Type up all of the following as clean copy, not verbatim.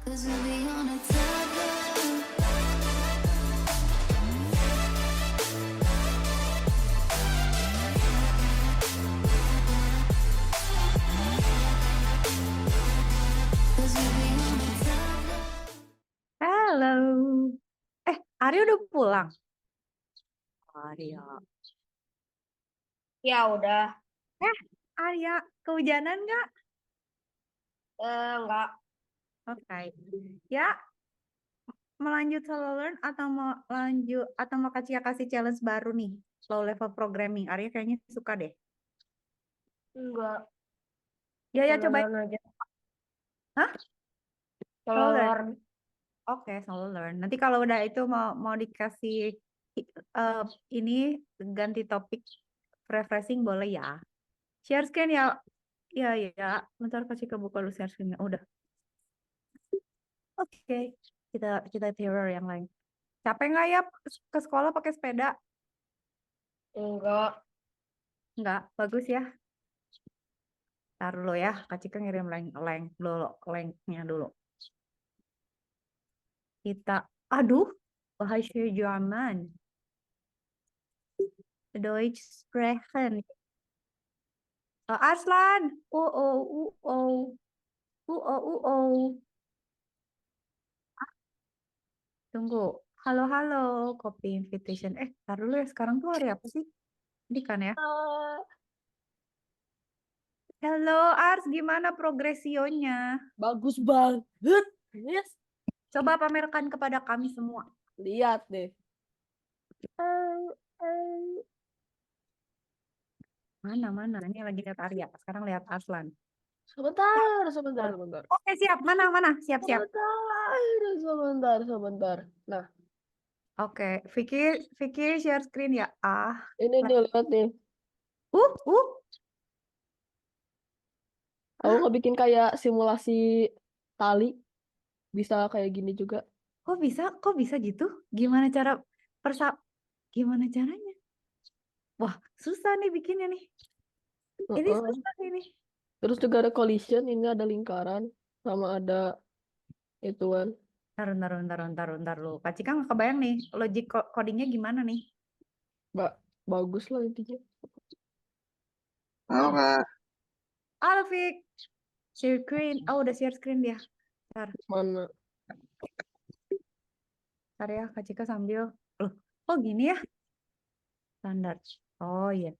Halo. Arya udah pulang. Arya. Ya udah, Arya, kehujanan nggak? enggak. Oke. Ya, melanjut solo learn atau mau lanjut atau mau kasih challenge baru nih, low level programming. Arya kayaknya suka deh. Enggak. Ya Solo cobain. learn aja. Hah? Solo Solo learn. learn. Oke, solo learn. Nanti kalau udah itu mau dikasih eh, ini ganti topik refreshing boleh ya. Share screen ya. Ya, ya. Bentar kasih kebuka dulu share screen-nya. Udah. Oke. Kita teror yang lain. Capek nggak ya ke sekolah pakai sepeda? Enggak. Nggak, bagus ya. Ntar dulu ya, Kak Cika ngirim link dulu, linknya dulu. Aduh, bahasa Jerman. Deutsch sprechen. Arslan, tunggu. Halo, halo, copy invitation. Ntar dulu ya, sekarang tuh hari apa sih? Ini kan ya. Halo, Ars, gimana progresionya? Bagus banget. Yes. Coba pamerkan kepada kami semua. Lihat deh. Mana? Ini lagi lihat Arya. Sekarang lihat Arslan. Sebentar. Oke, siap. Mana? Siap. Sebentar. Nah, Oke, Vicky share screen ya. ini nih lihat nih. Uh, uh. Aku ngebikin kayak simulasi tali. Bisa kayak gini juga. Kok bisa gitu? Gimana cara persa Gimana caranya? Wah, susah nih bikinnya nih. Ini Heeh. susah ini. Terus juga ada collision. Ini ada lingkaran. Sama ada ituan. Ntar lu. Kak Cika nggak kebayang nih, logic codingnya gimana nih? Bagus lah intinya. Halo Kak, Halo, Vic. Share screen. Oh, udah share screen dia. Ntar, Mana? ntar ya, Kak Cika sambil. Loh, oh gini ya? Standar. Oh iya.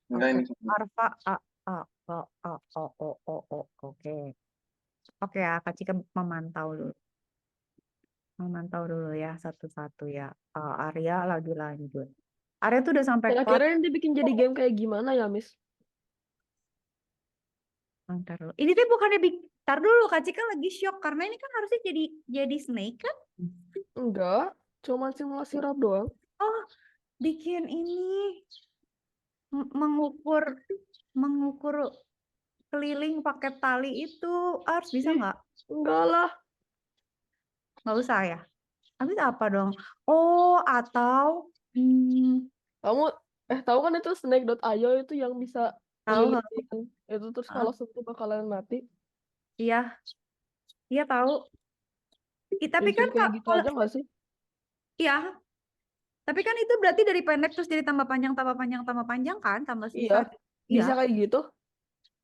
enggak Oke. ini Arfa A A O O O O O O. Oke. Oke ya, Kak Cika memantau dulu ya satu-satu ya. Arya lagi lanjut. Arya tuh udah sampai kelas. Kira-kira yang dibikin jadi game kayak gimana ya, Miss? Ntar dulu. Ini tuh bukannya Ntar dulu, Kak Cika lagi shock karena ini kan harusnya jadi snake kan? Enggak, cuma simulasi rap doang. Oh, bikin ini mengukur mengukur keliling pakai tali itu harus bisa Ih, nggak? enggak lah. Nggak usah ya. Habis apa dong? Oh, atau Kamu tahu kan itu snake.io itu yang bisa tahu? ngelilingin itu terus kalau sentuh bakalan mati. Iya, iya tahu. Tapi kan Bikin kayak gitu kalau aja nggak sih? iya, tapi kan itu berarti dari pendek terus jadi tambah panjang kan, tambah Iya, susah. Iya. bisa kayak gitu.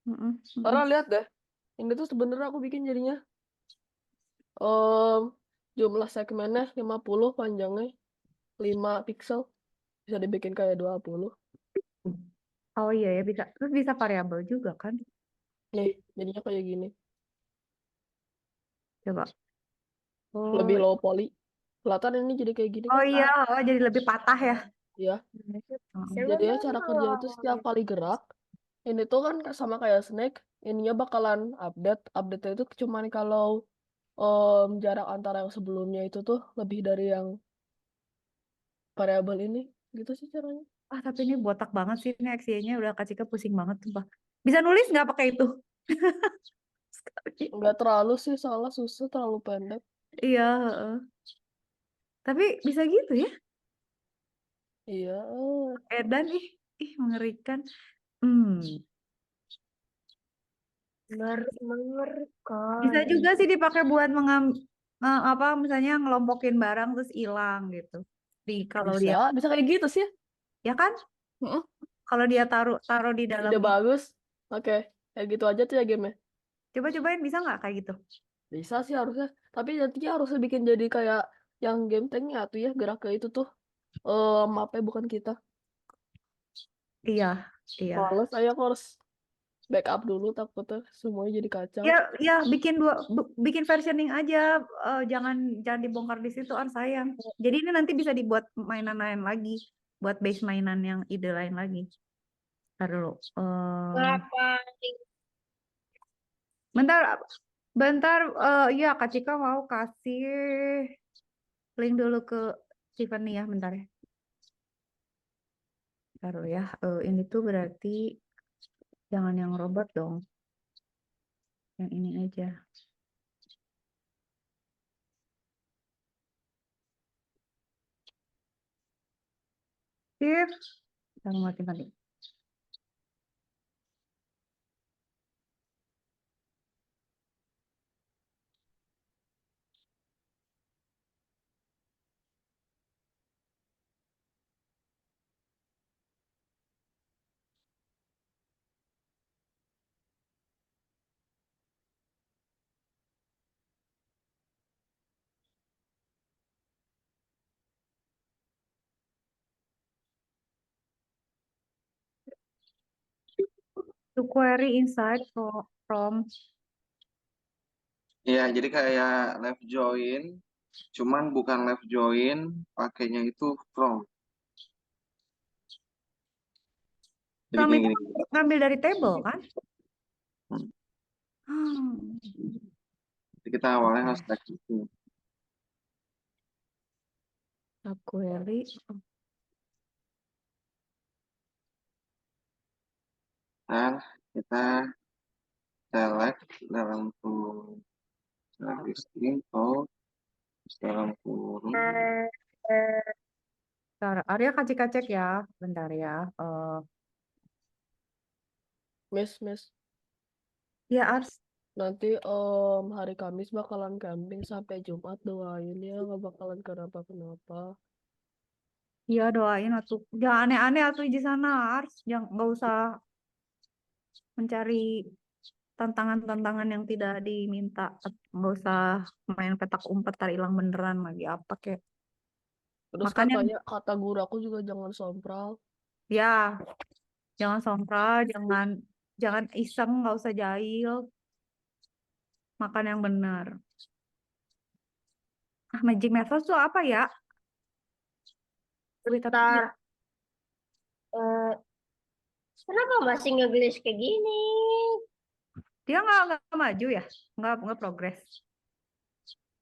Mm-mm, Karena mm-mm. lihat deh, ini tuh sebenarnya aku bikin jadinya em, jumlah segmennya 50, panjangnya 5 pixel. Bisa dibikin kayak 20. Oh iya ya bisa. Terus bisa variabel juga kan? Nih, jadinya kayak gini. Coba. Lebih Oh, low poly. Kelihatan ini jadi kayak gini oh kan? iya, oh, jadi lebih patah ya. Ya, Mm. jadi ya cara kerja itu setiap kali gerak, ini tuh kan sama kayak Snake, ininya bakalan update. Update itu cuman kalau jarak antara yang sebelumnya itu tuh lebih dari yang variabel ini. Gitu sih caranya. Tapi ini botak banget sih ini XY-nya udah Kak Cika pusing banget tuh, Pak. Bisa nulis nggak pakai itu? Nggak terlalu sih, soalnya susah terlalu pendek. Iya, heeh. Tapi bisa gitu ya. Iya. Edan ih mengerikan. Hmm. Bisa Mengerikan. juga sih dipakai buat misalnya ngelompokin barang terus hilang gitu. Kalau dia, Bisa kayak gitu sih. ya kan? Heeh. Kalau dia taruh taruh di dalam Ide ini. bagus. Oke, kayak gitu aja tuh ya game. Coba-cobain bisa nggak kayak gitu? Bisa sih harusnya. Tapi nantinya harusnya bikin jadi kayak yang game tanknya tuh ya gerak ke itu tuh. Mapnya bukan kita. Iya, iya. Males, aku harus backup dulu takutnya semuanya jadi kacau. Ya, ya bikin versioning aja, jangan dibongkar di situ, sayang. Jadi ini nanti bisa dibuat mainan lain lagi, buat base mainan yang ide lain lagi. Ntar dulu. Ngapain? Bentar, bentar. Ya Kak Cika mau kasih link dulu ke Tiffany ya, bentar ya. Bentar dulu ya. Ini tuh berarti jangan yang robot dong, yang ini aja. Tiff, sama Tiffany. To query inside from Iya, jadi kayak left join, cuman bukan left join, pakainya itu from. Jadi from itu gini. ngambil dari table kan? Hmm. Hmm. Jadi kita awalnya harus select itu. Query. Dan kita select dalam kurung listing atau dalam kurung. Bentar, Arya kacek-kacek ya, bentar ya. Miss. Ya Ars, Nanti hari Kamis bakalan camping sampai Jumat, doain ya nggak bakalan kenapa-kenapa. ya doain atuh. Jangan aneh-aneh atuh di sana Ars, jangan nggak usah mencari tantangan-tantangan yang tidak diminta. Nggak usah main petak umpet tar hilang beneran lagi apa kek. Terus Makanya kata guru aku juga jangan sompral. ya jangan sompral, jangan jangan iseng, nggak usah jahil. Makan yang benar. Magic Method tuh apa ya? Bentar. Kenapa masih nge-glitch kayak gini? Dia nggak maju ya, nggak progres.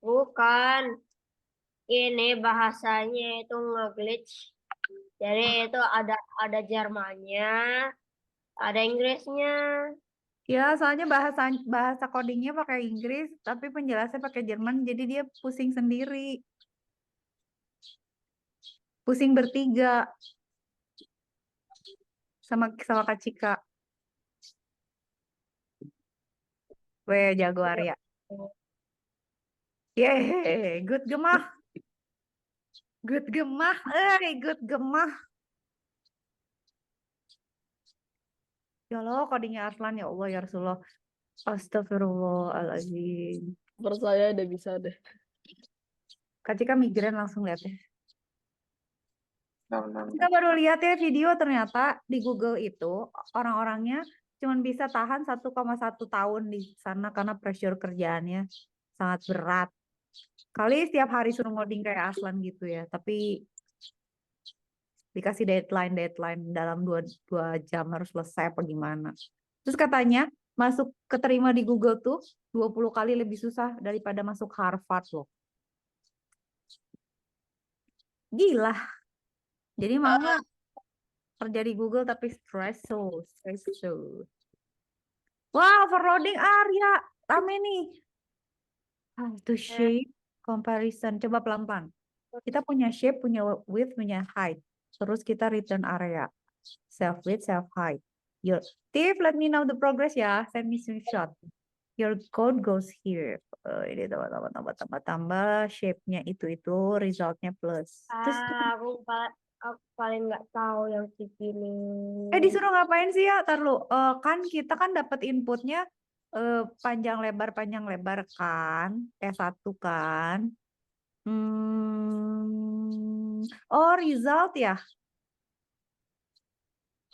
Bukan. Ini bahasanya itu nge-glitch. Jadi itu ada Jermannya, ada Inggrisnya. Ya, soalnya bahasa bahasa codingnya pakai Inggris, tapi penjelasannya pakai Jerman, jadi dia pusing sendiri, pusing bertiga sama sama Kak Cika. Weh, jago Arya. Yeay, good gemah. Good gemah, good gemah. Ya Allah, codingnya Arslan, ya Allah, ya Rasulullah. Astagfirullahaladzim. Percaya udah bisa deh. Kak Cika migrain langsung lihat ya. Nah. Kita baru lihat ya video, ternyata di Google itu orang-orangnya cuma bisa tahan 1,1 tahun di sana karena pressure kerjaannya sangat berat. Kali setiap hari suruh ngoding kayak Aslan gitu ya, tapi dikasih deadline dalam 2 jam harus selesai apa gimana. Terus katanya masuk keterima di Google tuh 20 kali lebih susah daripada masuk Harvard loh. Gila. Jadi mau nggak kerja di Google tapi stressful. Wah, overloading Arya. Rame nih. To shape comparison. Coba pelan-pelan. Kita punya shape, punya width, punya height. Terus kita return area. Self width, self height. Your Tiff, let me know the progress ya. Send me screenshot. Your code goes here. Ini tambah shape-nya itu resultnya plus. Terus Aku paling nggak tahu yang segini. disuruh ngapain sih ya? Tar lu. Kan kita kan dapat inputnya panjang lebar kan. S1 kan. Oh, result ya.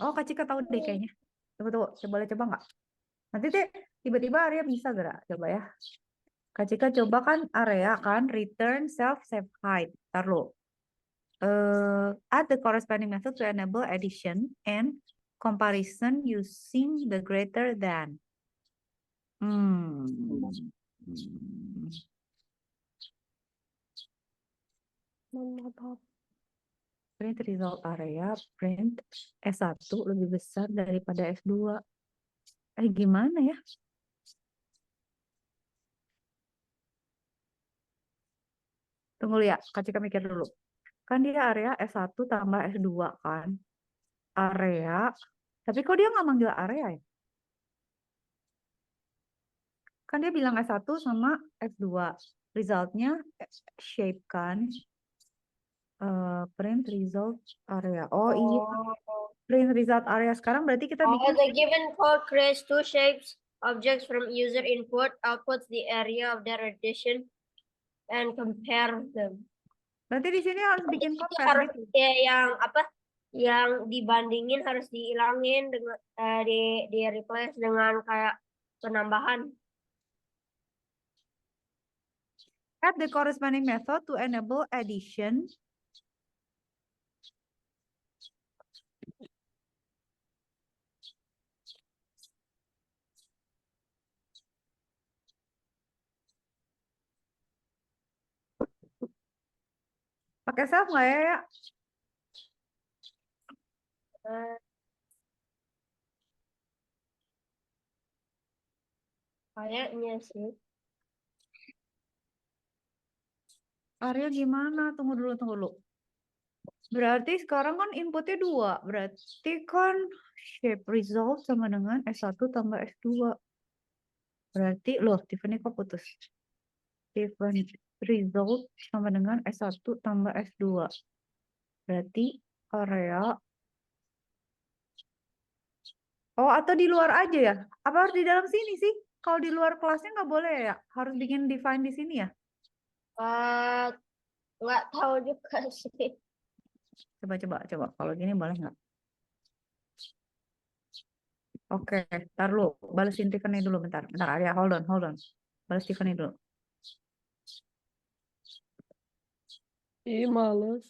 Oh, Kak Cika tahu deh kayaknya. Tunggu. Boleh coba nggak? Nanti deh tiba-tiba Arya bisa gak? Coba ya. Kak Cika coba kan area kan. Return self save height. Ntar lu. Add the corresponding method to enable addition and comparison using the greater than. Print result area, print S1 lebih besar daripada S2. Gimana ya? Tunggu ya, Kak Cika mikir dulu. Kan dia area S1 tambah S2 kan. Area, tapi kok dia nggak manggil area ya? Kan dia bilang S1 sama S2. Resultnya shape kan. Print result area. Oh iya, print result area. Sekarang berarti kita bikin The given code creates two shapes objects from user input, outputs the area of their addition, and compare them. Berarti di sini harus bikin Itu compare harus gitu. yang dibandingin harus dihilangin dengan di replace dengan kayak penambahan. Add the corresponding method to enable addition. Pakai self nggak ya? Kayaknya sih. Arya gimana? Tunggu dulu. Berarti sekarang kan inputnya 2. Berarti kan shape result sama dengan S1 tambah S2. Berarti, loh, Tiffany kok putus? Tiffany result sama dengan S1 tambah S2. Berarti area. Oh, atau di luar aja ya? Apa harus di dalam sini sih? Kalau di luar kelasnya nggak boleh ya? Harus bikin define di sini ya? Nggak tahu juga sih. Coba. Kalau gini boleh nggak? Oke, ntar lu balesin Tiffany dulu bentar. Arya, hold on. Balas Tiffany dulu. Ih, males.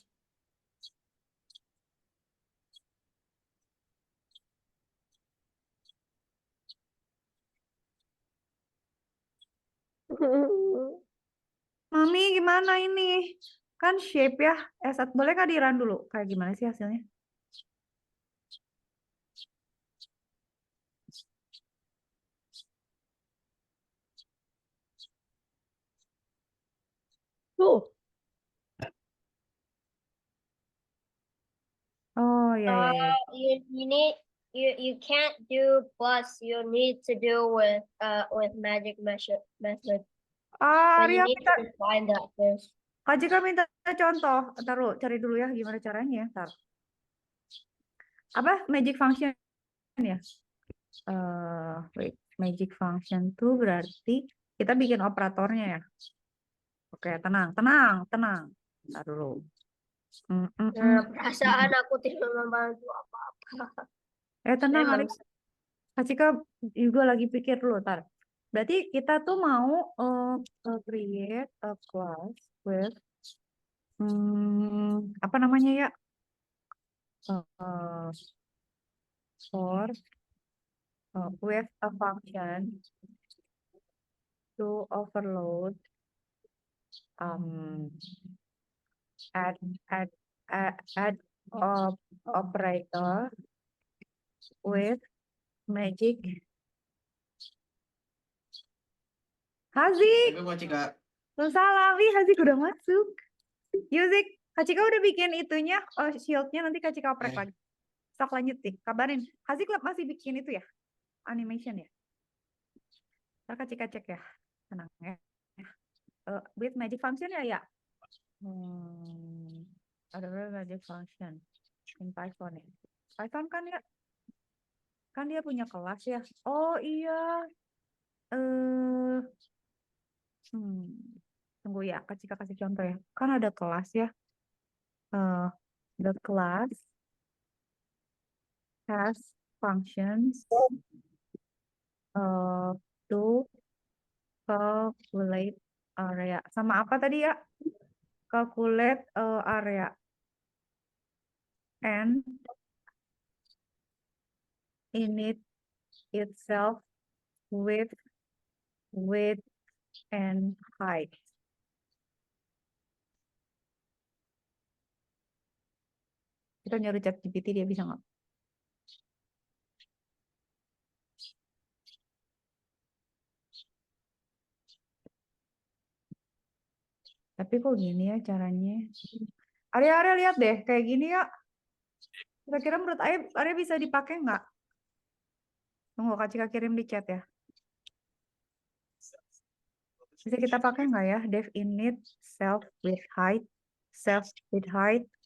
Mami, gimana ini? Kan shape ya. Boleh nggak di-run dulu? Kayak gimana sih hasilnya? Tuh, Oh, ya. You can't do plus. You need to do with magic method. So you Arya need minta, to find that first. Kak Jika minta contoh. Ntar lu cari dulu ya gimana caranya ya. Ntar. Apa? Magic function ya? Wait. Magic function tuh berarti kita bikin operatornya ya. Oke, tenang. Ntar dulu. Perasaan aku tidak membantu apa-apa. Tenang, Memang Arya. Kak Cika juga lagi pikir dulu, ntar. Berarti kita tuh mau create a class with apa namanya ya? For with a function to overload add operator with magic. Hazik, salam, Hazik udah masuk. Yuzik, Kak Cika udah bikin itunya, shieldnya nanti Kak Cika oprek lagi. Sok lanjut deh, kabarin. Hazik masih bikin itu ya, animation ya. Ntar Kak cek ya, tenang ya. With magic function ya. Ada magic function in Python ya. Python kan dia punya kelas ya. Oh iya. Tunggu ya, Kak Cika kasih contoh ya. Kan ada kelas ya. The class has functions to calculate area. Sama apa tadi ya? Calculate area. And init itself with width and height. Kita nyuruh ChatGPT dia bisa nggak? Tapi kok gini ya caranya? Arya lihat deh, kayak gini ya. Kira-kira menurut Arya bisa dipakai nggak? Tunggu Kak Cika kirim di chat ya. Bisa kita pakai nggak ya? Def init self with height,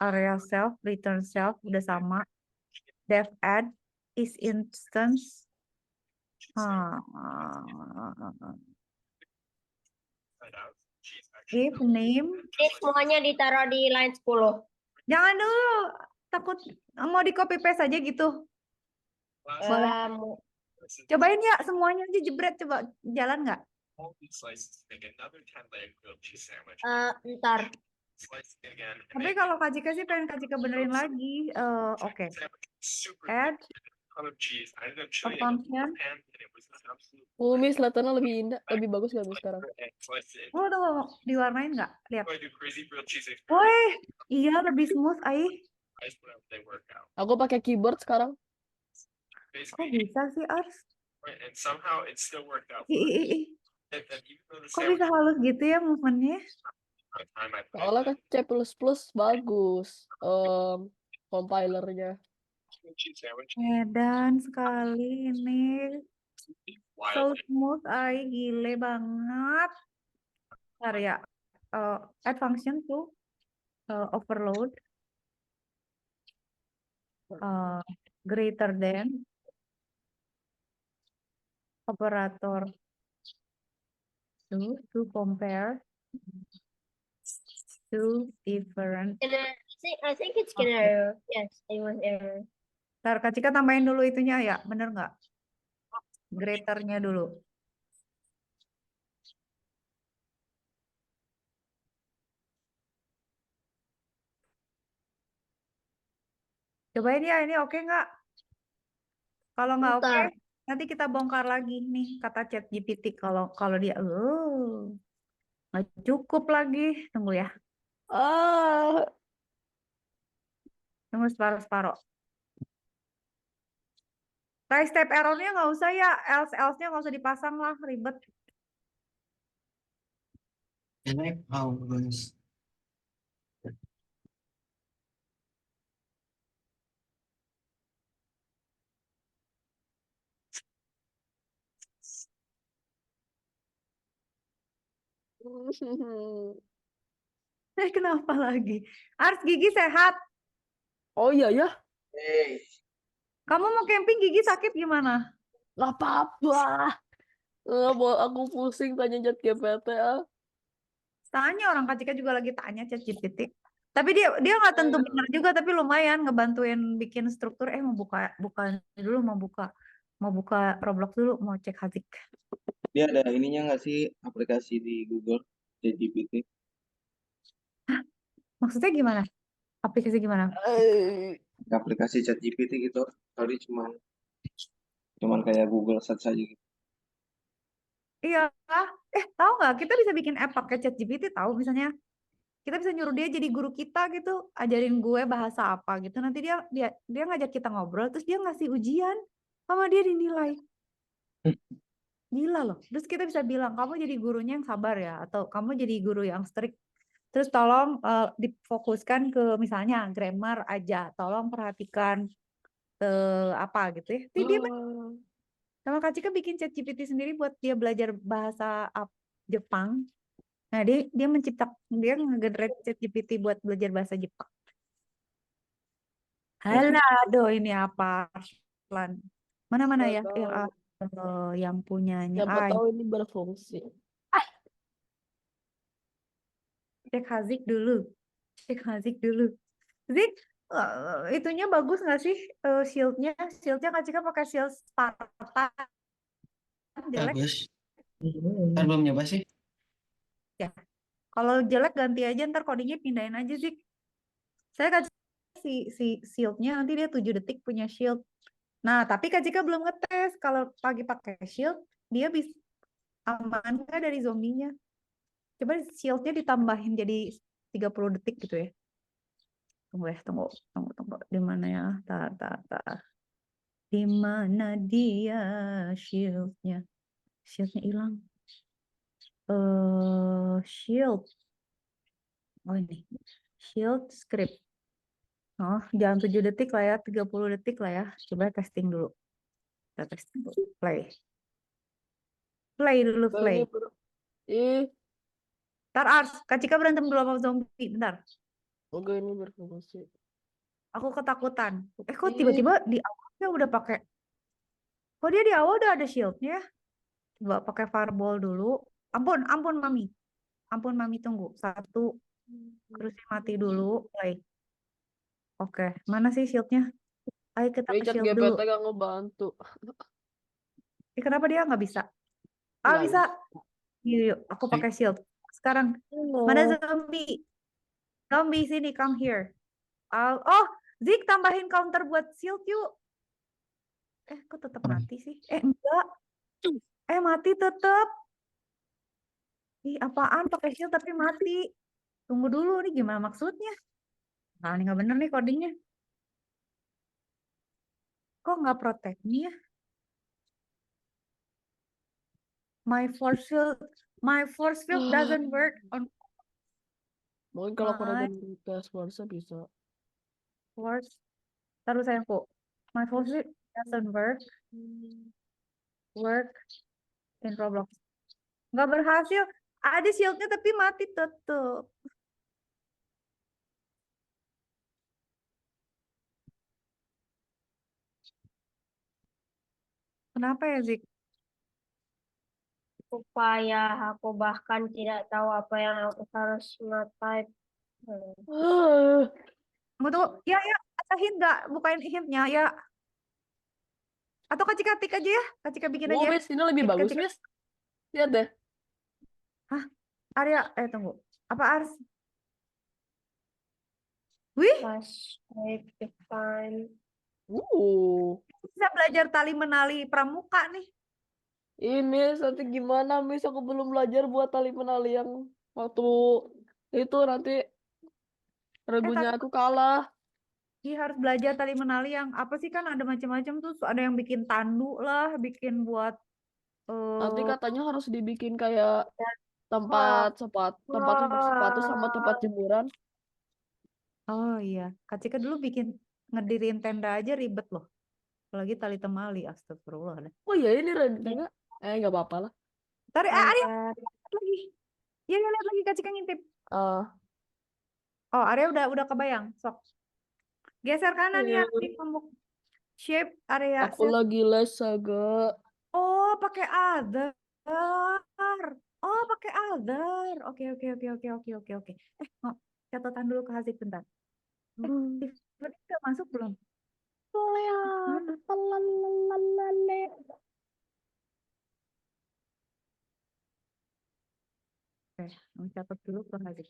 area self, return self udah sama. Def add is instance. If name. Ini semuanya ditaruh di line 10. Jangan dulu, takut mau di copy paste aja gitu. Boleh. Cobain ya semuanya aja jebret, coba jalan nggak? Ntar. Tapi kalau Kak Cika sih pengen Kak Cika benerin lagi. Oke. Add a function. Miss, kelihatannya lebih indah, lebih bagus nggak Miss sekarang? Tuh, diwarnain nggak? Lihat. Woi, iya lebih smooth, Aku pakai keyboard sekarang. Kok bisa sih, Ars? Kok bisa halus gitu ya movementnya? Soalnya kan C++ bagus compilernya. Edan sekali ini. So smooth, gile banget. Bentar ya. Add function to overload. Greater than operator to compare two different. I think it's gonna error. Yes, it was error. Ntar Kak Cika tambahin dulu itunya ya, bener nggak? Greater-nya dulu. Cobain ya, ini oke nggak? Kalau nggak oke, Bentar. nanti kita bongkar lagi nih kata ChatGPT. Kalau dia nggak cukup lagi, tunggu ya. Tunggu separuh-separuh. Try step error-nya nggak usah ya, else-nya nggak usah dipasang lah, ribet. Kenapa lagi? Ars, Gigi sehat. Oh iya ya, Kamu mau camping, Gigi sakit gimana? nggak apa-apa. Aku pusing tanya ChatGPT. Tanya orang Kak Cika juga lagi tanya ChatGPT. Tapi dia nggak tentu benar juga, tapi lumayan ngebantuin bikin struktur. Mau buka dulu, mau buka Roblox dulu, mau cek Hazik. Dia ada ininya nggak sih aplikasi di Google ChatGPT? Maksudnya gimana? Aplikasi gimana? Aplikasi ChatGPT gitu. Tadi cuman kayak Google Search aja gitu. Iya, tahu nggak? Kita bisa bikin app pakai ChatGPT, tahu misalnya. Kita bisa nyuruh dia jadi guru kita gitu, ajarin gue bahasa apa gitu. Nanti dia ngajak kita ngobrol, terus dia ngasih ujian, sama dia dinilai. Gila loh. Terus kita bisa bilang, kamu jadi gurunya yang sabar ya, atau kamu jadi guru yang strict. Terus tolong difokuskan ke misalnya grammar aja, tolong perhatikan apa gitu ya. Dia Ah, sama Kak Cika bikin ChatGPT sendiri buat dia belajar bahasa Jepang. Nah, dia nge-generate ChatGPT buat belajar bahasa Jepang. Halah, aduh ini apa? Arslan. Mana-mana nggak ya tahu. yang punyanya. Siapa tahu ini berfungsi. Cek Hazik dulu. Cek Hazik dulu. Zik, itunya bagus nggak sih shieldnya? Shieldnya Kak Cika pakai shield Spartan jelek Bagus. Ntar belum nyoba sih. ya. Kalau jelek ganti aja ntar codingnya pindahin aja Zik. Saya kasih si shieldnya nanti dia 7 detik punya shield. Nah, tapi Kak Cika belum ngetes kalau pagi pakai shield dia bisa aman nggak dari zombinya. Coba shieldnya ditambahin jadi 30 detik gitu ya. Tunggu. Di mana ya? Tar. Di mana dia shieldnya? Shieldnya hilang. Shield. Oh ini. Shield script. Oh, jangan 7 detik lah ya, 30 detik lah ya. Coba testing dulu. Kita testing dulu. Play dulu, Nggak, play. ini ih, Ntar Ars, Kak Cika berantem dulu sama zombie. Bentar, enggak ini berfungsi. aku ketakutan. Kok Ih, tiba-tiba di awalnya udah pakai. Kok dia di awal udah ada shieldnya? Coba pakai fireball dulu. Ampun Mami. Ampun Mami, tunggu. Satu, terus mati dulu. Play. Oke, mana sih shieldnya? Ayo kita ke Richard shield dulu. GPT gak ngebantu. Kenapa dia nggak bisa? Nggak Bisa. bisa. Yuk, aku pakai shield. Sekarang, mana zombie? Zombie sini, come here. Oh, Zik tambahin counter buat shield yuk. Kok tetap mati sih? Enggak. Mati tetap. Ih, apaan pakai shield tapi mati? Tunggu dulu, nih gimana maksudnya? Nah, ini nggak bener nih codingnya. Kok nggak protect nih ya? My force field doesn't work on Mungkin kalau aku my rajin tes Warsa bisa. force. Terus sayangku. My force field doesn't work in Roblox. Nggak berhasil. Ada shieldnya tapi mati tetep. Kenapa ya, Zik? Supaya aku bahkan tidak tahu apa yang aku harus nge-type. Tunggu. Ya, ada hint nggak? Bukain hintnya, ya. Atau Kak Cika tik aja ya? Kak Cika bikin aja ya? Miss, ini lebih Kak bagus, Cika. Miss. Lihat deh. Hah? Arya, tunggu. Apa Ars? Wih, Plus shape define. bisa belajar tali menali pramuka nih. Miss, nanti gimana, Miss? Aku belum belajar buat tali menali yang waktu itu nanti regunya aku kalah. Dia harus belajar tali menali yang apa sih, kan ada macam-macam tuh. Ada yang bikin tandu lah, bikin buat Nanti katanya harus dibikin kayak Wah, tempat untuk sepatu sama tempat jemuran. oh iya, Kak Cika dulu bikin ngedirin tenda aja ribet loh. Apalagi tali temali, astagfirullah. Oh iya, ini Reddit enggak? Nggak apa-apa lah. Tarik, Arya, bentar. lihat lagi. Ya, lihat lagi Kak Cika ngintip. Ah, Oh, Arya udah kebayang. Sok. Geser kanan ya, iya. di pembuk shape area Aku set. lagi les Saga. Oh, pakai other. Oh, pakai other. Oke. Oh, catatan dulu ke Hazik bentar. Tiffany udah masuk belum? Oke, mau catat dulu ke Hazik.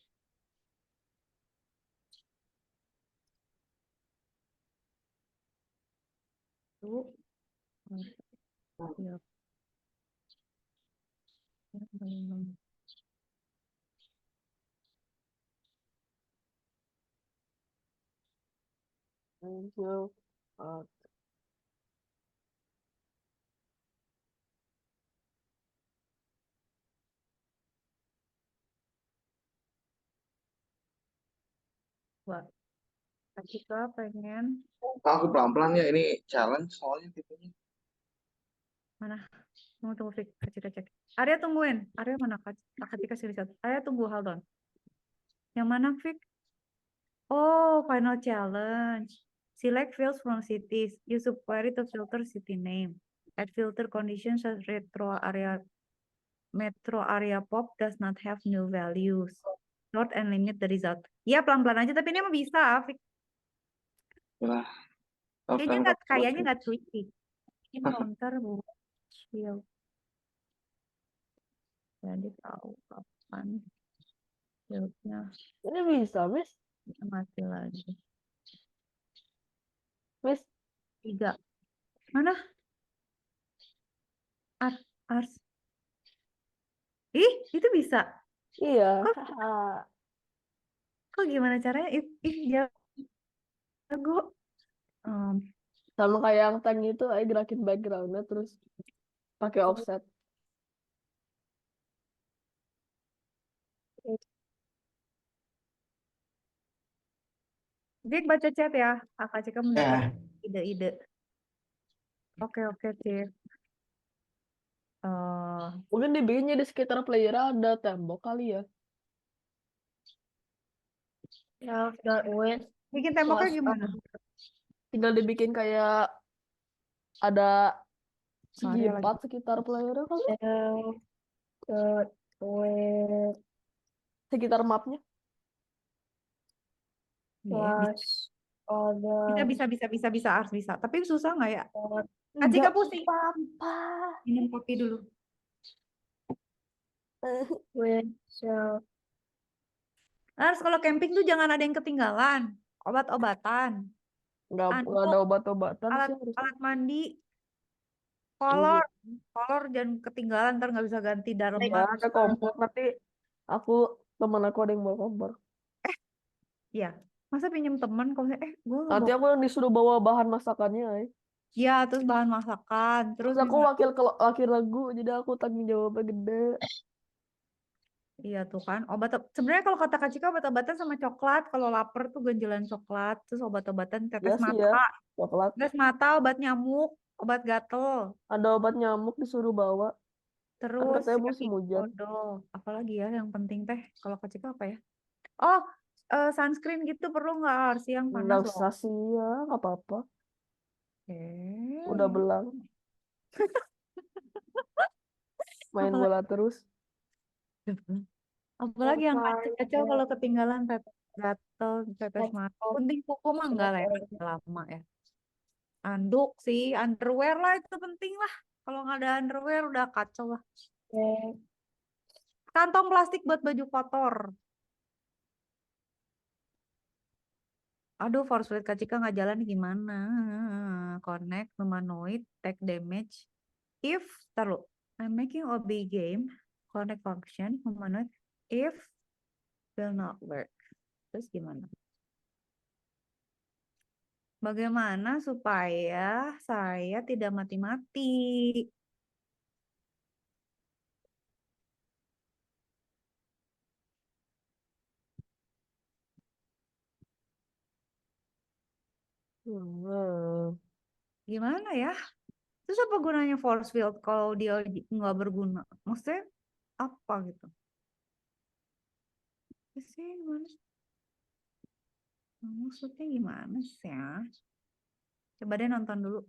Tuh. Ya. Thank you. Ah, Wah, Kak Cika pengen Aku pelan-pelan ya, ini challenge soalnya tipenya. mana? Tunggu Fik, Kak Cika cek. Arya tungguin. Arya mana Kak Cika screenshot. Arya tunggu, hold on. Yang mana Fik? Oh, final challenge. Select fields from cities. Use a query to filter city name. Add filter conditions as metro area pop does not have new values. Sort and limit the result. Iya, pelan-pelan aja, tapi ini mah bisa, Fik. Lah, Kayaknya nggak tricky. Encounter shield. Jadi tahu kapan shieldnya Ini bisa, Miss. mati lagi. Miss, 3. Mana? Ars. Ih, itu bisa. iya. Kok gimana caranya? Jago. Sama kayak yang tank itu, ayo gerakin backgroundnya terus pakai offset. Dik baca chat ya. Kak Cika mendapat Ya, ide-ide. Oke, Cik. Mungkin dibikinnya di sekitar player ada tembok kali ya. Self.with Bikin temboknya plus gimana? Tinggal dibikin kayak ada segi Maria lagi. 4 sekitar player kali. self.with Sekitar mapnya. Iya, plus other bisa, Ars bisa. Tapi susah nggak ya? Kak Cika pusing. Apa? Minum kopi dulu. with self Ars, kalau camping tuh jangan ada yang ketinggalan. Obat-obatan, Nggak Anduk, ada obat-obatan sih harusnya. alat mandi, Iya. kolor jangan ketinggalan, ntar nggak bisa ganti Ya, daleman. ada kompor. Nanti temen aku ada yang bawa kompor. Iya, masa pinjem teman kalau gue Nanti aku yang disuruh bawa bahan masakannya. ya, terus bahan masakan, terus Terus aku wakil lagu, jadi aku tanggung jawabnya gede. iya tuh kan sebenarnya kalau kata Kak Cika obat-obatan sama coklat, kalau lapar tuh ganjelan coklat, terus obat-obatan Ya tetes sih mata, ya, coklat. obat nyamuk, obat gatel, Ada obat nyamuk disuruh bawa. Kan terus katanya musim hujan. odol, apalagi ya yang penting teh kalau Kak Cika apa ya? Oh, sunscreen gitu perlu nggak, harus yang panas Nggak loh. usah sih ya, nggak apa-apa. Eh, Udah belang. Main Apalagi- bola terus. apalagi yang kacau kalau ketinggalan gatel, tetes mata. Penting kuku mah enggak lah ya, lama ya. Anduk sih, underwear lah itu penting lah. Kalau nggak ada underwear udah kacau lah. Kantong plastik buat baju kotor. Aduh, force field Kak Cika nggak jalan gimana? Connect, humanoid, take damage. If, taruh, I'm making OB game, connect function, humanoid, if will not work. Terus gimana? Bagaimana supaya saya tidak mati-mati? Gimana ya? Terus apa gunanya force field kalau dia nggak berguna? Maksudnya apa gitu? Sih gimana? Maksudnya gimana sih ya? Coba deh nonton dulu.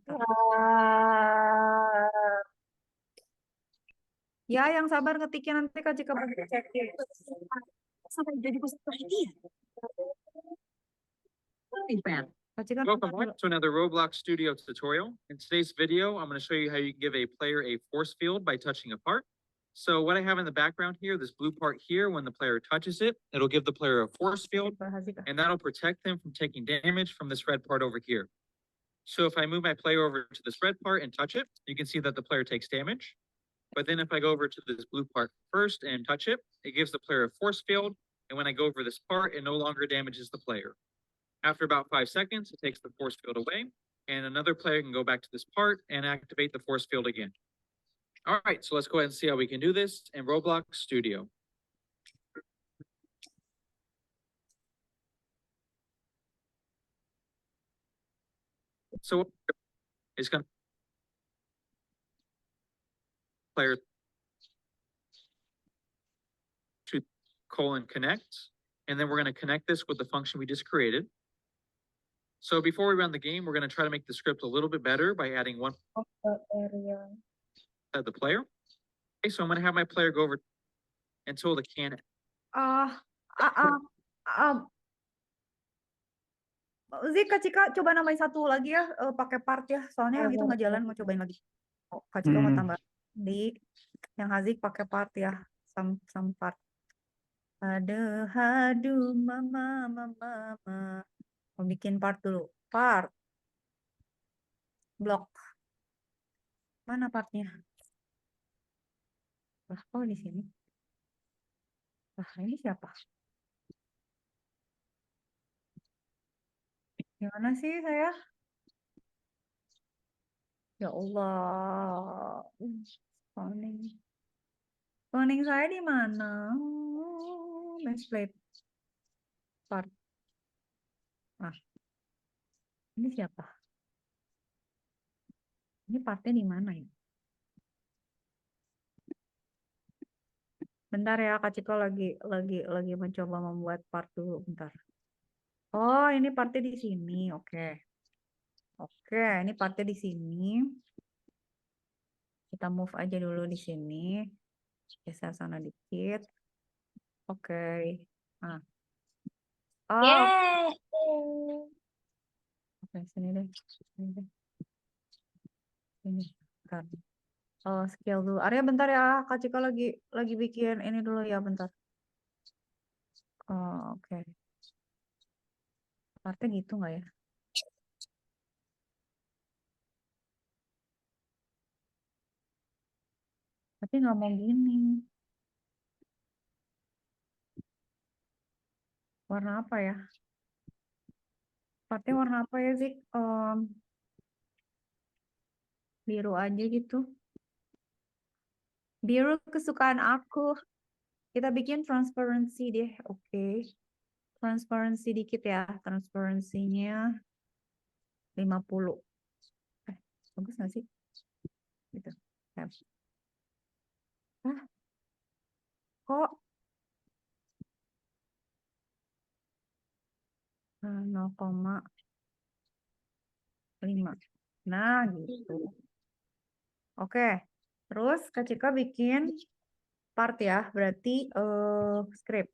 Ya, yang sabar ngetiknya nanti Kak Cika baru cek. Sampai jadi peserta ini. Kak Cika Welcome nonton dulu. back to another Roblox Studio tutorial. In today's video, I'm going to show you how you can give a player a force field by touching a part. So what I have in the background here, this blue part here, when the player touches it, it'll give the player a force field, and that'll protect them from taking damage from this red part over here. So if I move my player over to this red part and touch it, you can see that the player takes damage. But then if I go over to this blue part first and touch it, it gives the player a force field. And when I go over this part, it no longer damages the player. After about 5 seconds, it takes the force field away, and another player can go back to this part and activate the force field again. All right, so let's go ahead and see how we can do this in Roblox Studio. So it's going to player to :connect, and then we're going to connect this with the function we just created. So before we run the game, we're going to try to make the script a little bit better by adding one area. at the player. Okay, so I'm going to have my player go over until the can. Ah, Zik, Kak Cika coba nambahin satu lagi ya, pakai part ya. Soalnya yang itu nggak jalan, mau cobain lagi. Oh, Kak Cika mau tambah di yang Hazik pakai part ya, some part. Aduh, mama. Mau bikin part dulu. Part. Blok. Mana partnya? Lah, oh di sini. Lah, ini siapa? Gimana sih saya? Ya Allah. Spawning saya di mana? Mesplate. Part. Ah. Ini siapa? Ini partnya di mana ya? Bentar ya, Kak Ciko lagi mencoba membuat part dulu, bentar. Oh, ini partnya di sini. Oke. Oke, ini partnya di sini. Kita move aja dulu di sini. Geser sana dikit. Oke. Nah. Oh, Yay! oke, sini deh. Sini. Bentar. Oh, skill dulu. Arya bentar ya, Kak Ciko lagi bikin ini dulu ya, bentar. Oh, oke. Partnya gitu nggak ya? Tapi nggak mau gini. Warna apa ya? Partnya warna apa ya, Zik? Biru aja gitu. Biru kesukaan aku. Kita bikin transparency deh, oke. Transparency dikit ya, transparency-nya 50. Bagus nggak sih? Gitu. Hah? Kok 0,5. Nah, gitu. Oke. Terus Kak Cika bikin part ya, berarti script.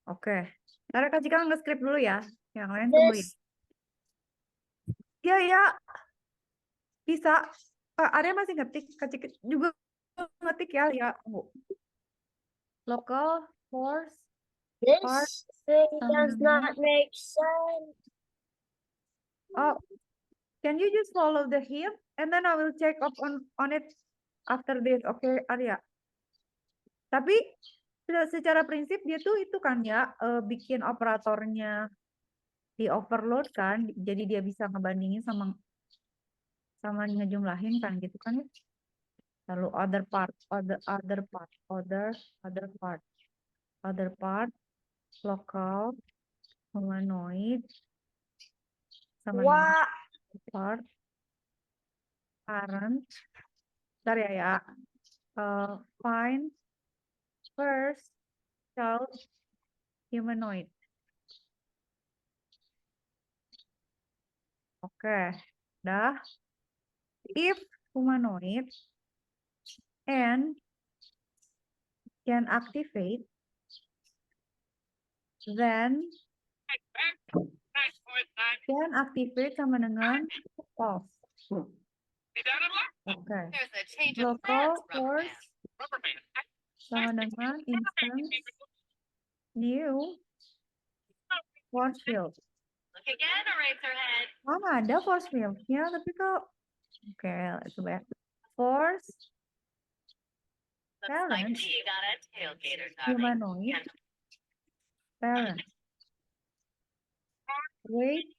Oke. Ntar Kak Cika nge-script dulu ya. Yang lain tungguin. This Ya. Bisa. Ada masih ngetik. Kak Cika juga ngetik ya. Ya, Bu. Local force. Part this thing does sama not make sense. Oh, can you just follow the him and then I will check up on it after this. Oke, Arya. Tapi secara prinsip dia tuh itu kan ya bikin operatornya di overload kan, jadi dia bisa ngebandingin sama ngejumlahin kan gitu kan ya. Lalu other part, local, humanoid, sama Wah, part, parent. Bentar ya. Find first child humanoid. Oke, dah. If humanoid and can activate, then can activate sama dengan false. Oke. Local force sama dengan instance new force field. Oh, nggak ada force field-nya, tapi kok oke, coba ya. Force parent humanoid parent weight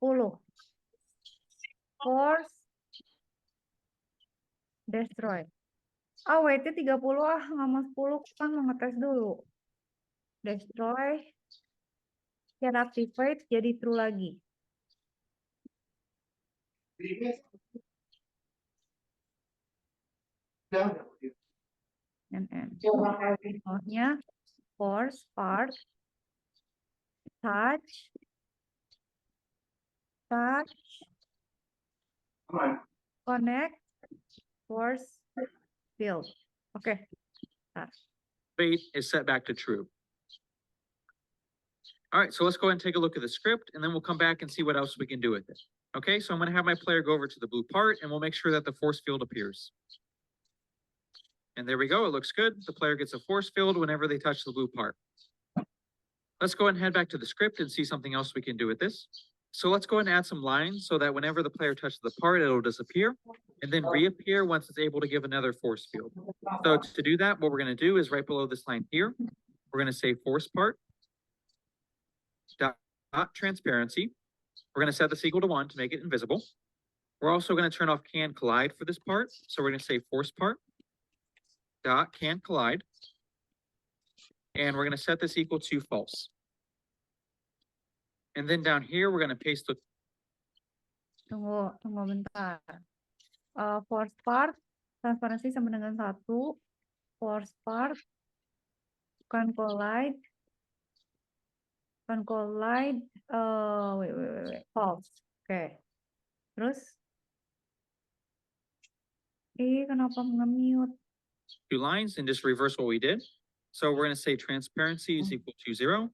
10 force destroy. Weightnya 30 nggak mau 10 kan mau ngetes dulu. Destroy can activate jadi true lagi. Contohnya force, part, touch, connect, force, field. Oke. Nah, Wait is set back to true. All right, so let's go ahead and take a look at the script, and then we'll come back and see what else we can do with it. Okay, so I'm going to have my player go over to the blue part, and we'll make sure that the force field appears. And there we go, it looks good. The player gets a force field whenever they touch the blue part. Let's go ahead and head back to the script and see something else we can do with this. So let's go ahead and add some lines so that whenever the player touches the part, it'll disappear and then reappear once it's able to give another force field. So to do that, what we're going to do is right below this line here, we're going to say force part dot transparency. We're going to set this equal to 1 to make it invisible. We're also going to turn off can collide for this part. So we're going to say force part dot can collide. And we're going to set this equal to false. And then down here, we're going to paste the tunggu bentar. Force part, transparansi sama dengan 1. Force part, can collide, wait, false. Oke. Terus, kenapa nge-mute? 2 lines and just reverse what we did. So we're going to say transparency is equal to 0.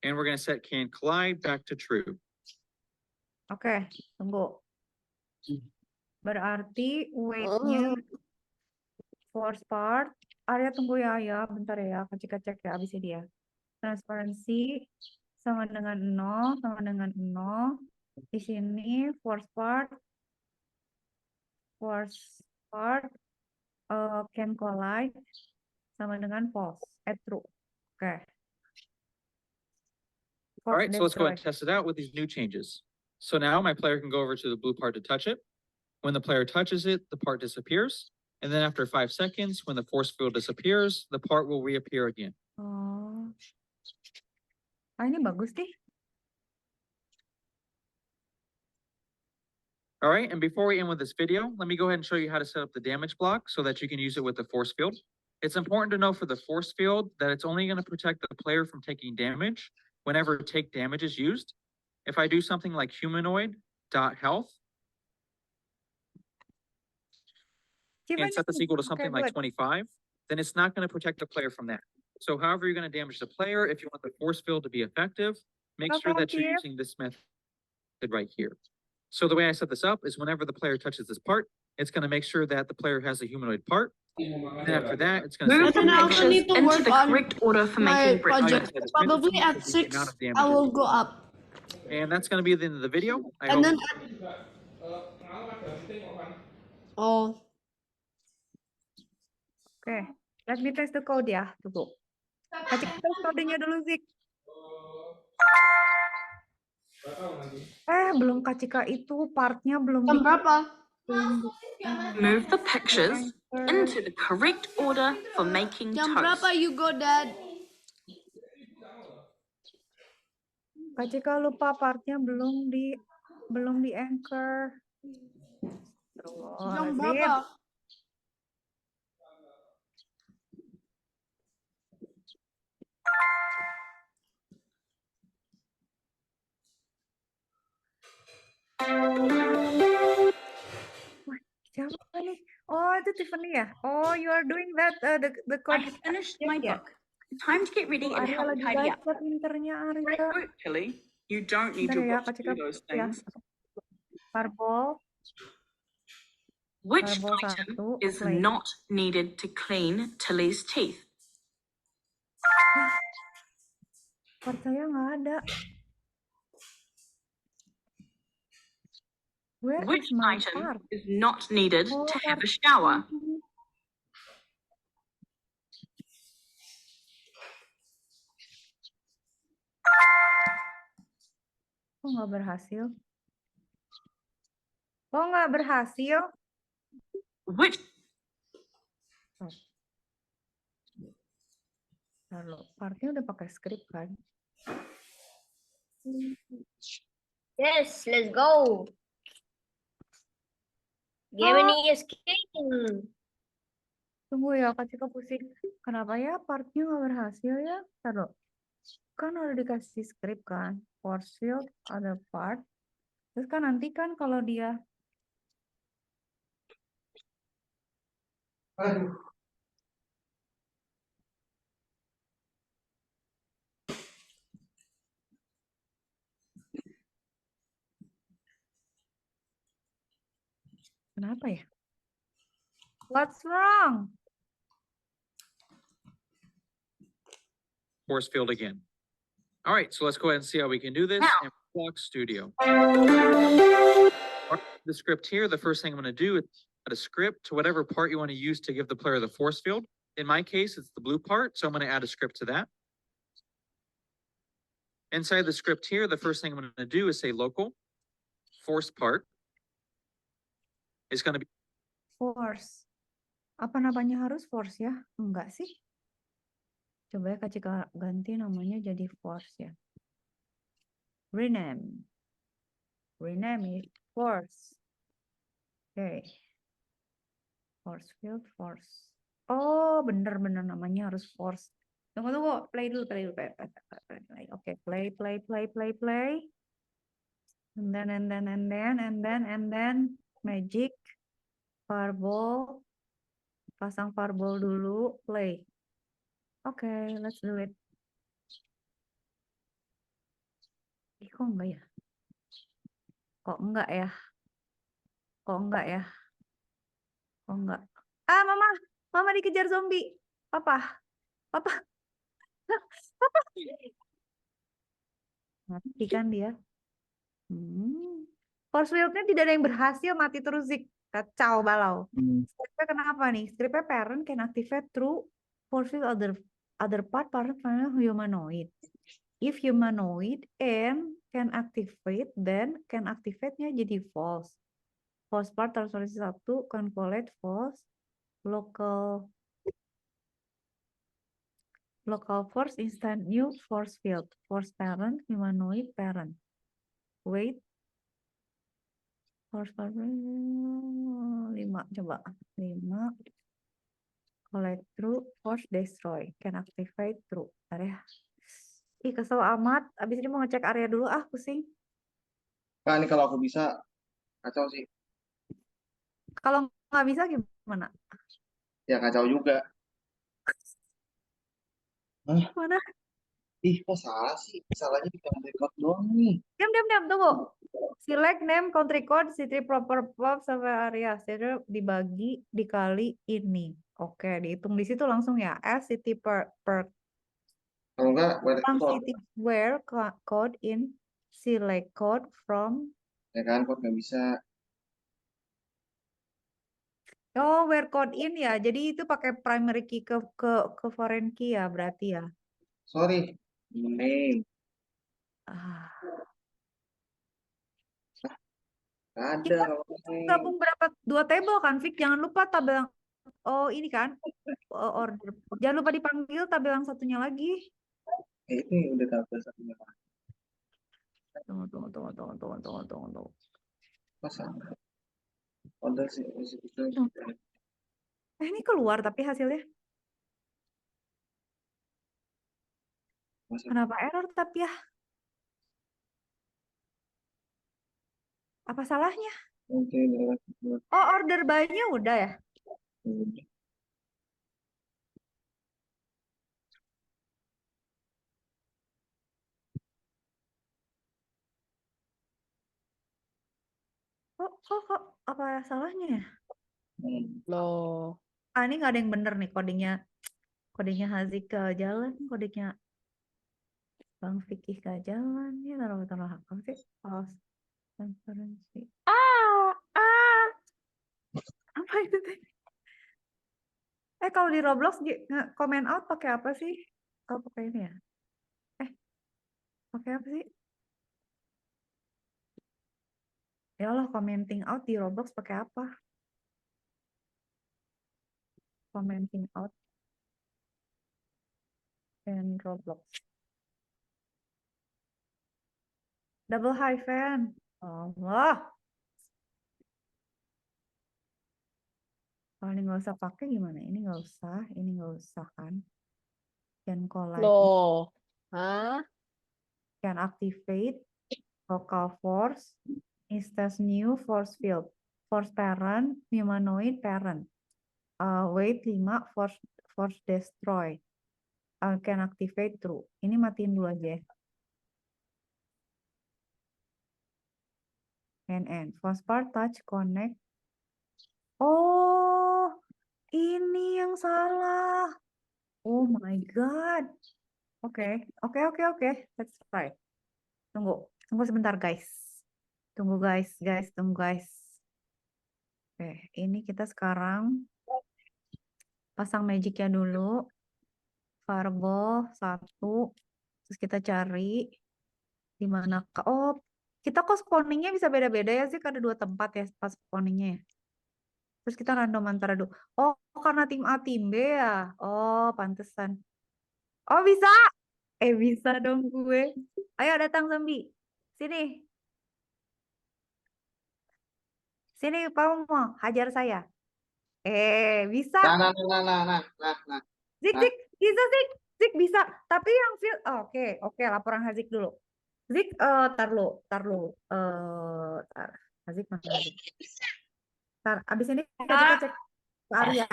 And we're going to set can collide back to true. Oke, tunggu. Berarti weight-nya force part. Arya tunggu ya, bentar ya, cek ya abis ini ya. Transparansi sama dengan 0, sama dengan 0. Di sini force part can collide sama dengan false, true. Oke. All right, so let's go ahead and Correct. test it out with these new changes. So now my player can go over to the blue part to touch it. When the player touches it, the part disappears. And then after 5 seconds, when the force field disappears, the part will reappear again. Oh. Ini bagus deh. All right, and before we end with this video, let me go ahead and show you how to set up the damage block so that you can use it with the force field. It's important to know for the force field that it's only going to protect the player from taking damage whenever take damage is used. If I do something like humanoid.health and set this equal to something like 25, then it's not going to protect the player from that. So however you're going to damage the player, if you want the force field to be effective, make sure that you're using this method right here. So the way I set this up is whenever the player touches this part, it's going to make sure that the player has a humanoid part. And then after that, it's going to Move say the pictures into the correct order for my making bricks. project. Probably at 6, I will go up. And that's going to be the end of the video. And then oh, Oke, let me test the code ya. Tunggu. Kasih kita kodenya dulu, Zik. Belum Kacika itu partnya belum jam berapa? Move the pictures into the correct order for making Jam toast. berapa you go, Dad? Kacika lupa partnya belum di anchor. Jam berapa? Siapa nih? Oh, itu Tiffany ya? Oh, you are doing that the I code. have finished my Yeah. book. Time to get ready and Arya help lagi tidy up. baca pinternya Great Arya. work, Tilly. You don't need Bentar your ya, watch to Kacika do those ya. things. Fireball. Which Fireball item 1, is flame. not needed to clean Tilly's teeth? Part saya nggak ada. Where Which is my item part? is not needed Oh, to have a part shower? ini. Kok nggak berhasil? Kok nggak berhasil? Which Lalu, partnya udah pakai script kan? Yes, let's go. Gemini is king. Tunggu ya, Kak Cika pusing. Kenapa ya partnya nggak berhasil ya? Taruh. Kan udah dikasih skrip kan. Force field, other part. Terus kan nanti kan kalau dia Aduh. kenapa ya? What's wrong? Force field again. All right, so let's go ahead and see how we can do this in Block Studio. The script here, the first thing I'm going to do is add a script to whatever part you want to use to give the player the force field. In my case, it's the blue part, so I'm going to add a script to that. Inside the script here, the first thing I'm going to do is say local force part is going to be Force. Apa namanya harus force ya? Enggak sih. Coba ya Kak Cika ganti namanya jadi force ya. Rename. Rename it force. Oke. Force field, force. Oh, bener-bener namanya harus force. Tunggu. Play dulu. Play. Oke, play. And then magic. Fireball. Pasang fireball dulu. Play. Oke, let's do it. Kok enggak ya? Kok enggak ya? Ah, Mama dikejar zombie. Papa. Mati kan dia. Force field-nya tidak ada yang berhasil, mati terus Zik. Kacau balau. Skripnya kenapa nih? Skripnya parent can activate through force field other part final humanoid. If humanoid and can activate, then can activate-nya jadi false. False part transformasi 1 can collect false local force instant new force field. Force parent humanoid parent. Wait. Force parent 5 coba. 5 collect through force destroy can activate through area. Ih, kesel amat. Abis ini mau ngecek area dulu pusing. Kak, ini kalau aku bisa kacau sih. Kalau nggak bisa gimana? Ya kacau juga. Mana? Ih, kok salah sih? Salahnya di record doang nih. Diam, tunggu. Select name, country code, city proper pop, sampai area. Jadi dibagi, dikali ini. Oke, dihitung di situ langsung ya. City per Kalau enggak, city where code in select code from. ya kan, kok nggak bisa. Oh, where code in ya. Jadi itu pakai primary key ke foreign key ya berarti ya. Sorry, name. Ada Kita kalau name. gabung berapa 2 table kan, Vic? Jangan lupa tabel yang ini kan order. Jangan lupa dipanggil tabel yang satunya lagi. Ini udah tabel satunya. Tunggu. Masa? Order sih itu. Ini keluar tapi hasilnya. Masa? Kenapa error tapi ya? Apa salahnya? Oke, Oh, order by-nya udah ya? Kok apa salahnya ya? Loh. Ini nggak ada yang bener nih kodenya Hazik ke jalan, kodenya Bang Fikih ke jalan. Ini taruh apa sih? False transparency. Apa itu tadi? Kalau di Roblox comment out pakai apa sih? Oh, pakai ini ya? Pakai apa sih? Ya Allah, commenting out di Roblox pakai apa? Commenting out dan Roblox. Double hyphen. Allah. Kalau ini nggak usah pakai gimana? Ini nggak usah kan? Can collide, Loh. Hah? can activate, local force, instance new force field, force parent, humanoid parent, weight 5, force destroy, can activate true. Ini matiin dulu aja ya. And force part touch connect. Oh, ini yang salah. Oh my God. Oke. Let's try. Tunggu sebentar guys. Tunggu guys. Oke, ini kita sekarang pasang magicnya dulu. Fireball 1. Terus kita cari di mana. Oh, kita kok spawningnya bisa beda-beda ya sih? Ada 2 tempat ya pas spawningnya ya. Terus kita random antara 2. Oh, karena tim A tim B ya. Oh, pantesan. Oh, bisa. Bisa dong gue. Ayo datang zombie. Sini. Sini kamu mau hajar saya. Bisa. Nah. Zik, bisa Zik bisa. Tapi yang field, oke, laporan Hazik dulu. Zik, tar lu. Hazik mana Hazik? Abis ini kita cek ke Arya.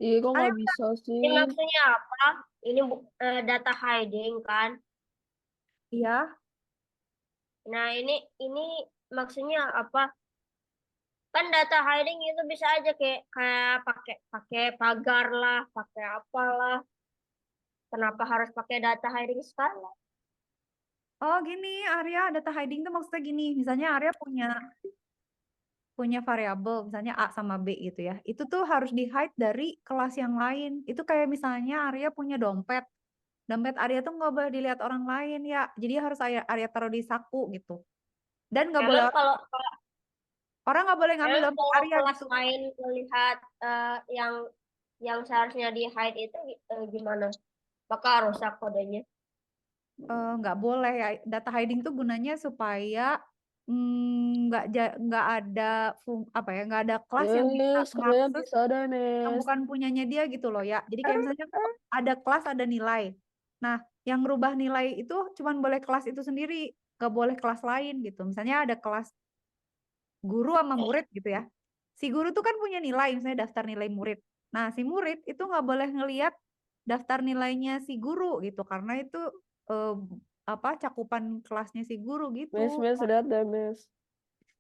Iya, kok nggak Arya, bisa sih? Ini maksudnya apa? Ini data hiding kan? iya. Nah, ini maksudnya apa? Kan data hiding itu bisa aja kayak pakai pagar lah, pakai apalah. Kenapa harus pakai data hiding sekarang? Oh gini, Arya, data hiding tuh maksudnya gini. Misalnya Arya punya variabel, misalnya A sama B gitu ya. Itu tuh harus di-hide dari kelas yang lain. Itu kayak misalnya Arya punya dompet. Dompet Arya tuh nggak boleh dilihat orang lain ya. Jadi harus Arya taruh di saku gitu. Dan nggak boleh Emang kalau orang nggak boleh ngambil dompet Arya kelas gitu. lain melihat yang seharusnya di hide itu gimana? Bakal rusak kodenya. Nggak boleh ya. Data hiding tuh gunanya supaya nggak ada nggak ada kelas yang bisa Kayaknya mengakses bisa deh, yang Nes. bukan punyanya dia gitu loh ya. Jadi kayak misalnya ada kelas ada nilai. Nah, yang ngerubah nilai itu cuman boleh kelas itu sendiri, nggak boleh kelas lain gitu. Misalnya ada kelas guru sama murid gitu ya. Si guru tuh kan punya nilai, misalnya daftar nilai murid. Nah, si murid itu nggak boleh ngelihat daftar nilainya si guru gitu, karena itu cakupan kelasnya si guru gitu. Mes, lihat deh, Mes.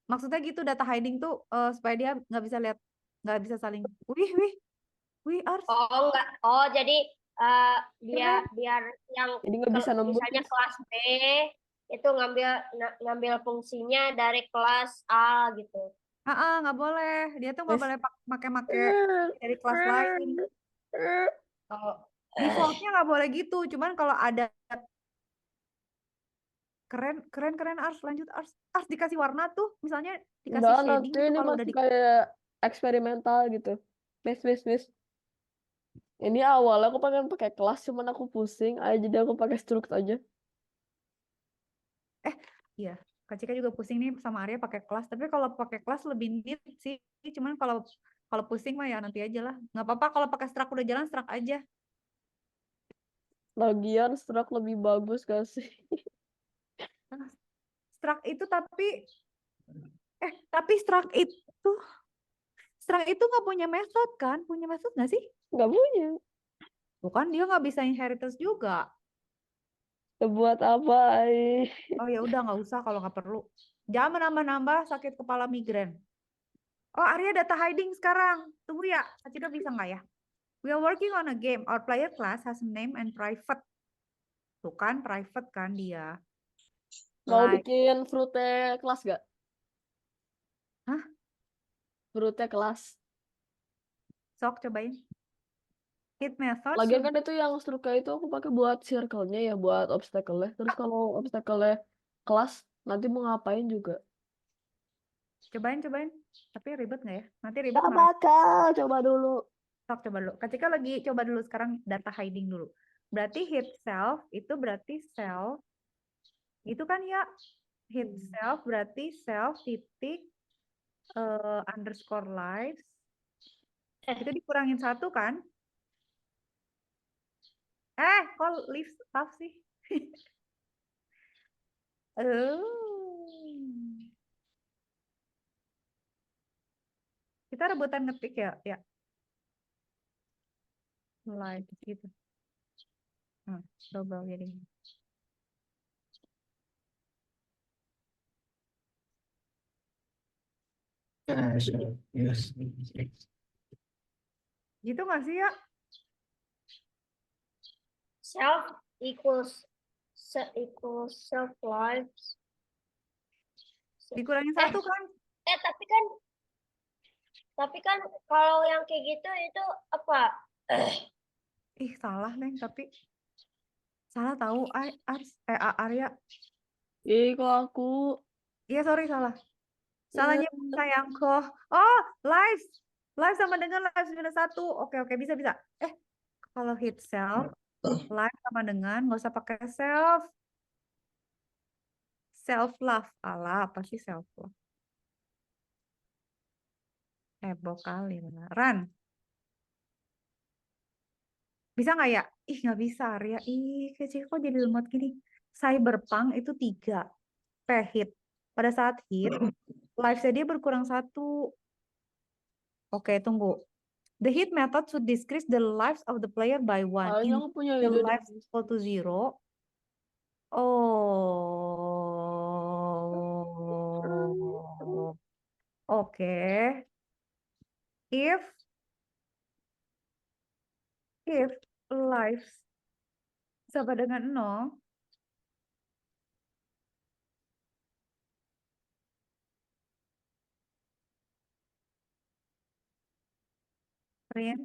Maksudnya gitu data hiding tuh supaya dia nggak bisa lihat, nggak bisa saling. Wih, Ars. Oh enggak. Oh jadi biar yang Jadi nggak bisa nembus. misalnya kelas B itu ngambil fungsinya dari kelas A gitu. Nggak boleh. Dia tuh nggak boleh pakai dari kelas lain. Oh, Defaultnya nggak boleh gitu. Cuman kalau ada keren Ars, lanjut Ars dikasih warna tuh, misalnya dikasih Enggak, shading nanti gitu ini kalau udah masih kayak eksperimental gitu. Mes. Ini awalnya aku pengen pakai kelas, cuman aku pusing. Jadi aku pakai struct aja. Iya, Kak Cika juga pusing nih sama Arya pakai kelas. Tapi kalau pakai kelas lebih neat sih. Cuman kalau pusing mah ya nanti aja lah. Nggak apa-apa kalau pakai struct udah jalan struct aja. Lagian struct lebih bagus gak sih? Struct itu tapi struct itu nggak punya method kan? Punya method nggak sih? Nggak punya. Bukan, dia nggak bisa inheritance juga. Buat apa? Oh ya udah nggak usah kalau nggak perlu. Jangan menambah-nambah sakit kepala migrain. Oh Arya data hiding sekarang. Tunggu ya, Kak Cika bisa nggak ya? We are working on a game. Our player class has name and private. Tuh kan, private kan dia. Mau Like, bikin fruitnya kelas gak? hah? Fruitnya kelas. Sok cobain. Hit method. Lagian kan itu yang structure itu aku pakai buat circle-nya ya, buat obstacle-nya. Terus kalau obstacle-nya kelas, nanti mau ngapain juga. Cobain. Tapi ribet nggak ya? Nanti ribet Gak marah. bakal, coba dulu. Sok coba dulu. Ketika lagi coba dulu sekarang data hiding dulu. Berarti hit self itu berarti self. Itu kan ya. Hit self berarti self titik underscore lives. Itu dikurangin 1 kan? Kok lives love sih? Kita rebutan ngetik ya, ya. Live gitu. Double jadi. Yes. Gitu nggak sih ya? Self equals self lives. Dikurangin 1 kan? Tapi kan kalau yang kayak gitu itu apa? Ih, salah, Neng, tapi salah tahu. Arya. Kok aku Iya, sorry, salah. Salahnya sayangku. Oh, lives. Live sama dengan lives minus 1. Oke, bisa. Kalau hit self, live sama dengan, nggak usah pakai self. Self love. Alah, apa sih self love? Heboh kali beneran. Bisa nggak ya? Ih, nggak bisa, Arya. Ih, kecil kok jadi lemot gini. Cyberpunk itu 3 hit. Pada saat hit, lives-nya dia berkurang 1. Oke, tunggu. The hit method should decrease the lives of the player by 1. kayaknya aku punya The ide lives deh. equal to 0. Oh. Oke. If lives sama dengan 0, print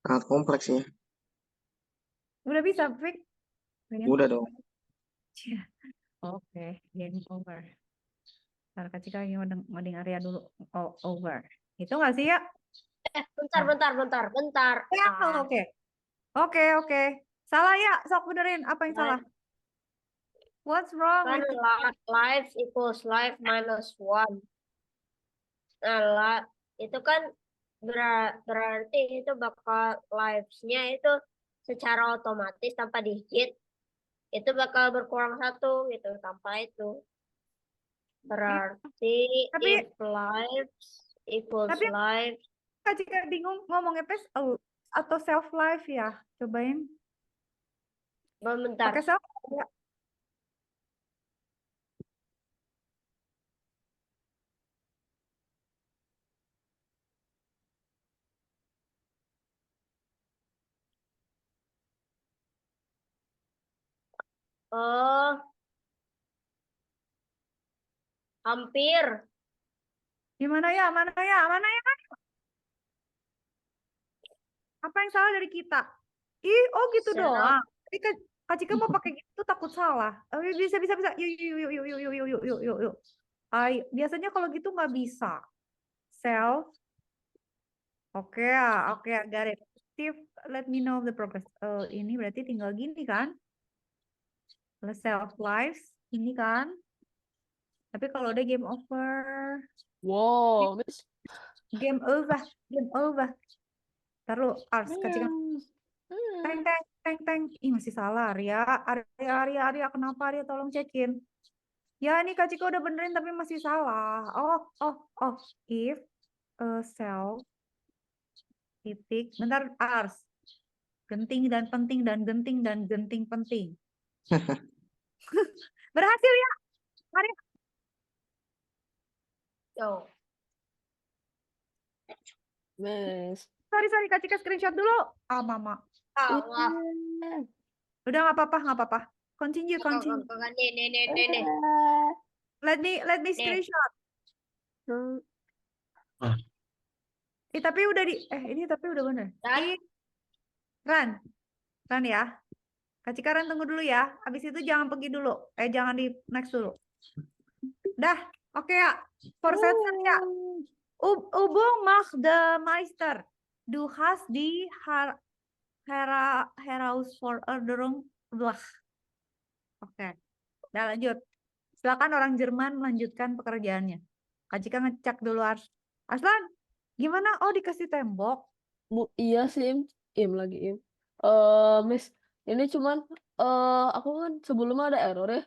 Sangat kompleks ya. udah bisa print. Udah dong. Oke, game over. Ntar Kak Cika ngoding area dulu. Over. Itu nggak sih ya? Bentar. Ya, oke. Salah ya, sok benerin. Apa yang salah? What's wrong Kan with life equals life minus 1. Nah, itu kan berarti itu bakal lives-nya itu secara otomatis tanpa di-hit itu bakal berkurang 1 gitu tanpa itu. Berarti Tapi- if lives equals Tapi- lives. Kak Cika bingung ngomongnya atau self life ya? Cobain. Bentar. Pakai self ya. Oh. Hampir. Gimana ya? Mana ya? Apa yang salah dari kita? Gitu Self. doang. Tapi Kak Cika mau pakai gitu takut salah. Bisa. Yuk. Biasanya kalau gitu nggak bisa. Self. Oke, got it. Steve, let me know the progress. Ini berarti tinggal gini kan? Self lives ini kan? Tapi kalau udah game over. Wow, Miss. Game over. Taruh Ars, Kak Cika. Teng. Ih, masih salah, Arya. Arya, kenapa Arya? Tolong cekin. Ya, ini Kak Cika udah benerin tapi masih salah. Oh. If self titik. Bentar, Ars. Genting dan penting dan genting dan genting penting. Berhasil ya, Arya. Yo. Miss. Sorry, Kak Cika screenshot dulu. Mama. Allah. Udah nggak apa-apa. Continue. Nih. Let me screenshot. Tapi udah ini tapi udah bener. Run ya. Kak Cika tunggu dulu ya. Habis itu jangan pergi dulu. Jangan di next dulu. Dah, oke ya. Fortsetzen ya. Ubung mag de Meister. Du hast die Herausforderung. Oke. Udah lanjut. Silakan orang Jerman melanjutkan pekerjaannya. Kak Cika ngecek dulu Aslan, gimana? Oh, dikasih tembok. Bu, iya sih, Im lagi Im. Miss, ini cuman aku kan sebelumnya ada error ya.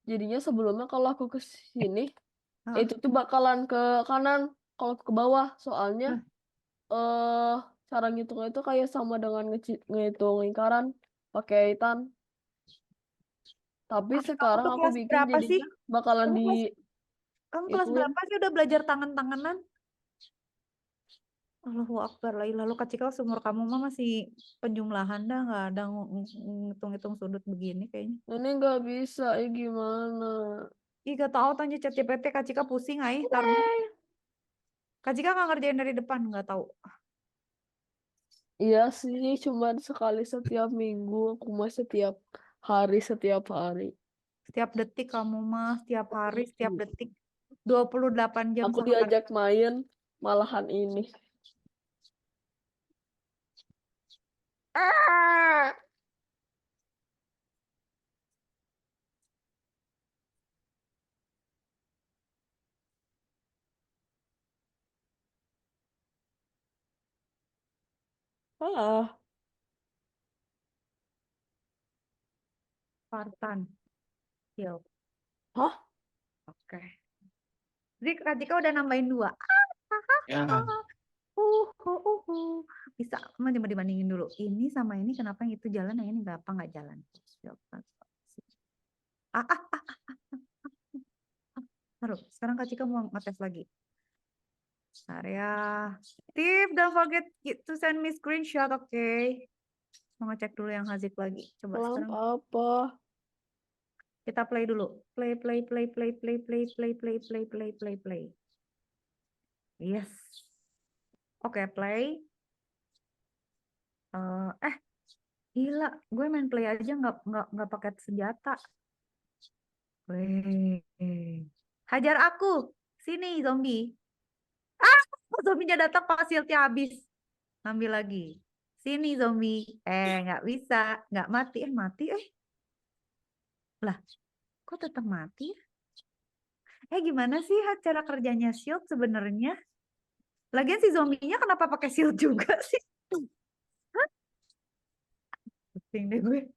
Jadinya sebelumnya kalau aku ke sini, Heeh. itu tuh bakalan ke kanan kalau ke bawah. Soalnya cara ngitungnya itu kayak sama dengan ngitung lingkaran pakai tan. Tapi Kamu sekarang tuh aku kelas bikin berapa sih? jadinya bakalan Kamu di kelas ituin. berapa sih udah belajar tangan-tanganan? Allahu Akbar lah. Lalu Kak Cika seumur kamu mah masih penjumlahan dah, nggak ada ngitung-ngitung sudut begini kayaknya. Ini nggak bisa, ya gimana? Ih, gak tahu tanya ChatGPT, Kak Cika pusing ay. Tar dulu. Kak Cika nggak ngerjain dari depan, nggak tahu. Iya sih, cuman sekali setiap minggu, aku mah setiap hari. Setiap detik kamu mah, setiap hari, setiap detik. 28 jam Aku sehari. diajak main, malahan ini. Ah, Spartan. Yo, hah? oke. Jadi Kak Cika udah nambahin 2. Ya, Bisa, mau dibandingin dulu. Ini sama ini kenapa yang itu jalan, yang ini nggak jalan. Taruh, sekarang Kak Cika mau ngetes lagi. Area. Tip, don't forget to send me screenshot, oke? Mau ngecek dulu yang Hazik lagi. Coba Lamp sekarang apa? kita play dulu. Play. Yes. Oke, play. Gila, gue main play aja nggak pakai senjata. Weh. Hajar aku. Sini zombie. Zombinya datang pas shieldnya habis. Ambil lagi. Sini zombie. Nggak bisa. Nggak mati. Mati. Lah, kok tetap mati? Gimana sih cara kerjanya shield sebenarnya? Lagian si zombinya kenapa pakai shield juga sih? Hah? Pusing deh gue.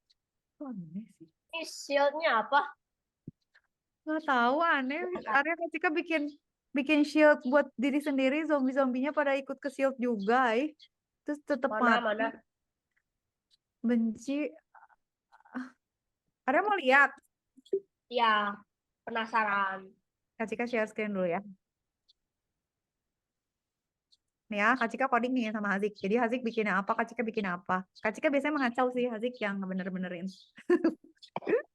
Kok aneh sih? Ini shieldnya apa? Nggak tahu, aneh. Arya ketika bikin shield buat diri sendiri, zombie-zombinya pada ikut ke shield juga, terus tetap Mana, mati. mana? Benci. Arya mau lihat. Ya, penasaran. Kak Cika share screen dulu ya. Nih ya, Kak Cika coding nih sama Hazik. Jadi Hazik bikin apa, Kak Cika bikin apa. Kak Cika biasanya mengacau sih, Hazik yang bener-benerin.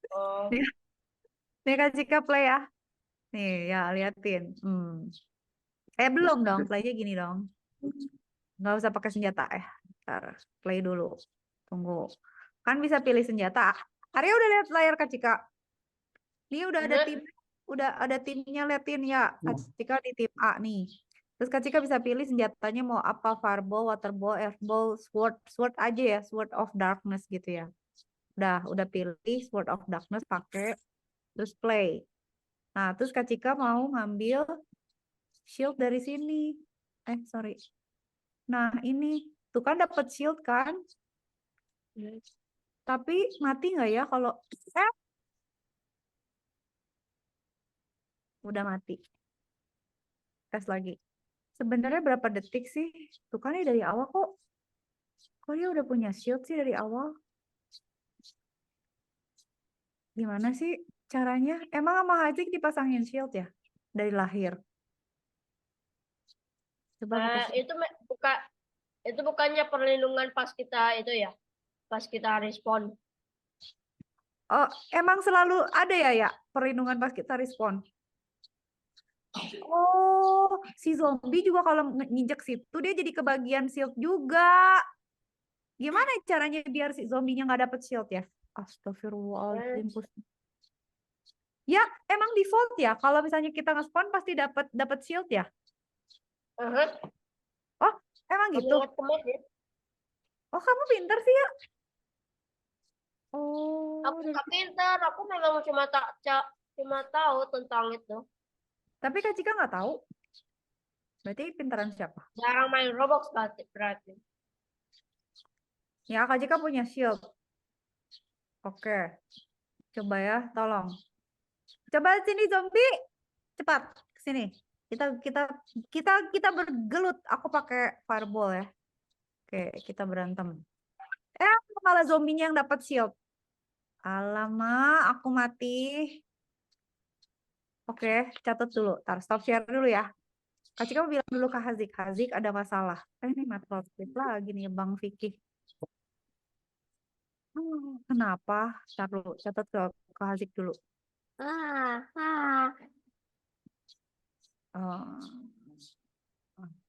Oh, Nih Kak Cika play ya. Nih ya, liatin. Belum dong, playnya gini dong. Nggak usah pakai senjata. Ntar play dulu. Tunggu. Kan bisa pilih senjata. Arya udah lihat layar Kak Cika. Ini udah ada Udah. tim, udah ada timnya, liatin ya. Kak Cika di tim A nih. Terus Kak Cika bisa pilih senjatanya mau apa, fireball, waterbow, airbow, sword aja ya, sword of darkness gitu ya. Udah pilih sword of darkness pakai, terus play. Nah, terus Kak Cika mau ngambil shield dari sini. Sorry. Nah, ini tuh kan dapat shield kan? Tapi mati nggak ya kalau udah mati? Tes lagi. Sebenarnya berapa detik sih? Tuh kan dari awal kok. Kok dia udah punya shield sih dari awal? Gimana sih caranya? Emang sama Hazik dipasangin shield ya? Dari lahir. Coba pakai shield. itu bukannya perlindungan pas kita itu ya, pas kita respon. Oh, emang selalu ada ya perlindungan pas kita respon? Oh, si zombie juga kalau nginjek situ dia jadi kebagian shield juga. Gimana caranya biar si zombinya nggak dapet shield ya? Astagfirullahaladzim. Ya, emang default ya. Kalau misalnya kita nge-spawn pasti dapat shield ya. Oh, emang gitu. Ya. Oh, kamu pintar sih ya. Oh, Aku nggak pintar, aku memang cuma cuma tahu tentang itu. Tapi Kak Cika nggak tahu. Berarti pintaran siapa? Jarang main Roblox berarti. Ya, Kak Cika punya shield. Oke. Coba ya, tolong. Coba sini zombie. Cepat sini. Kita bergelut. Aku pakai fireball ya. Oke, kita berantem. Malah zombinya yang dapat shield. Alamak, aku mati. Oke, catat dulu. Tar, stop share dulu ya. Kak Cika bilang dulu ke Hazik. Hazik ada masalah. Ini matplotlib lagi nih Bang Vicky. Kenapa? Tar dulu, catat ke Hazik dulu.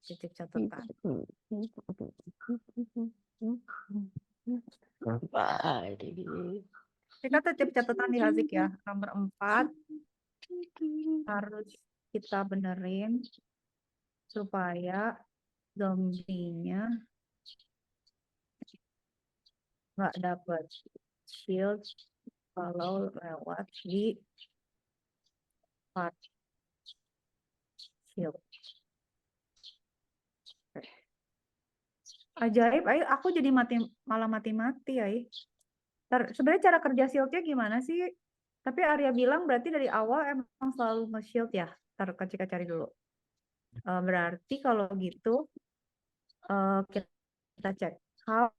Titik catatan. Kita titip catatan di Hazik ya. Nomor 4 harus kita benerin supaya zombinya nggak dapat shield kalau lewat di part shield. Ajaib, ayo aku jadi malah mati-mati ya. Sebenarnya cara kerja shieldnya gimana sih? Tapi Arya bilang berarti dari awal emang selalu nge-shield ya. Ntar Kak Cika cari dulu. Berarti kalau gitu kita cek how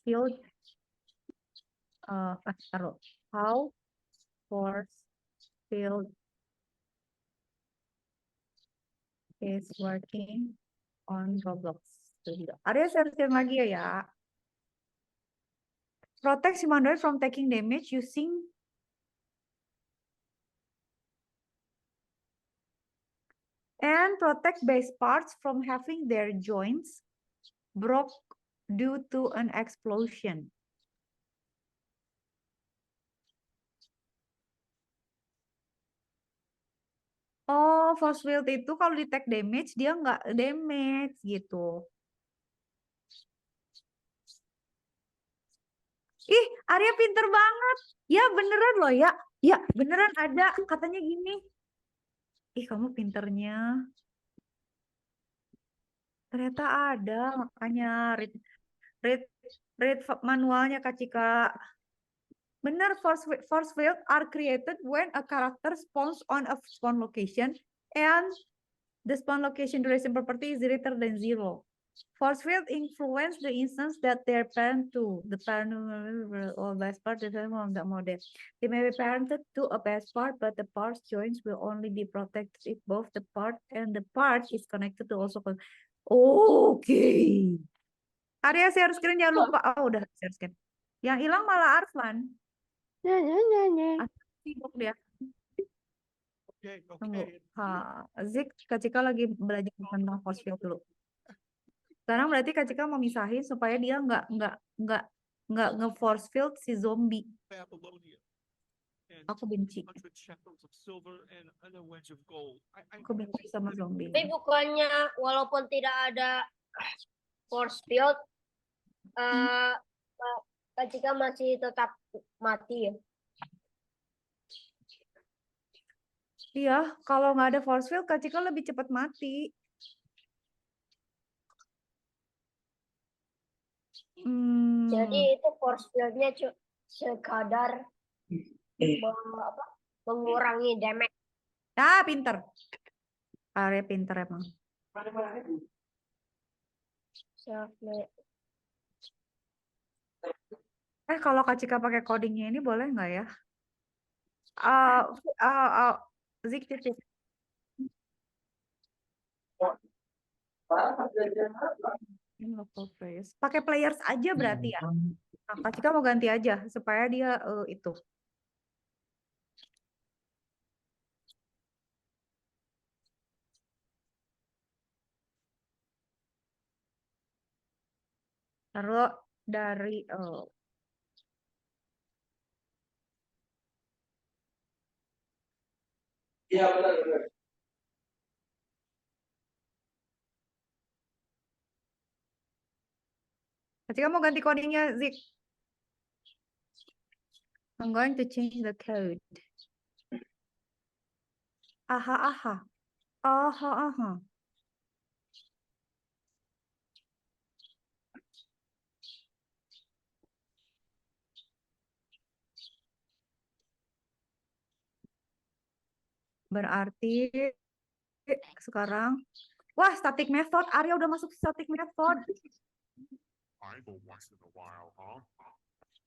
shield how force field is working on Roblox. Arya share lagi ya. Protect humanoid from taking damage using and protect base parts from having their joints broke due to an explosion. Oh, force field itu kalau di take damage dia nggak damage gitu. Ih, Arya pinter banget. Ya beneran loh ya. Ya beneran ada katanya gini. Ih, kamu pinternya. Ternyata ada, makanya read manualnya Kak Cika. Benar, force field are created when a character spawns on a spawn location and the spawn location duration property is greater than 0. Force field influence the instance that their parent to the parent or best part of the model. They may be parented to a best part, but the parts joints will only be protected if both the part and the part is connected to also. Oke. Arya share screen jangan lupa. Oh, udah share screen. Yang hilang malah Arslan. Sibuk dia. Tunggu. Zik, Kak Cika lagi belajar tentang force field dulu. Sekarang berarti Kak Cika mau misahin supaya dia nggak nge-force field si zombie. Aku benci. Aku benci sama zombie. Tapi bukannya walaupun tidak ada force field, Kak Cika masih tetap mati ya? Iya, kalau nggak ada force field, Kak Cika lebih cepat mati. Jadi itu force field-nya sekadar mengurangi damage. Ah, pinter. Arya pinter emang. Kalau Kak Cika pakai codingnya ini boleh nggak ya? Zik, pakai players aja berarti ya. Nah, Kak Cika mau ganti aja supaya dia itu. Taruh dari Iya benar. Kak Cika mau ganti codingnya, Zik. I'm going to change the code. Aha, aha. Aha, aha. Berarti sekarang, wah, static method. Arya udah masuk static method. idle once in a while, huh?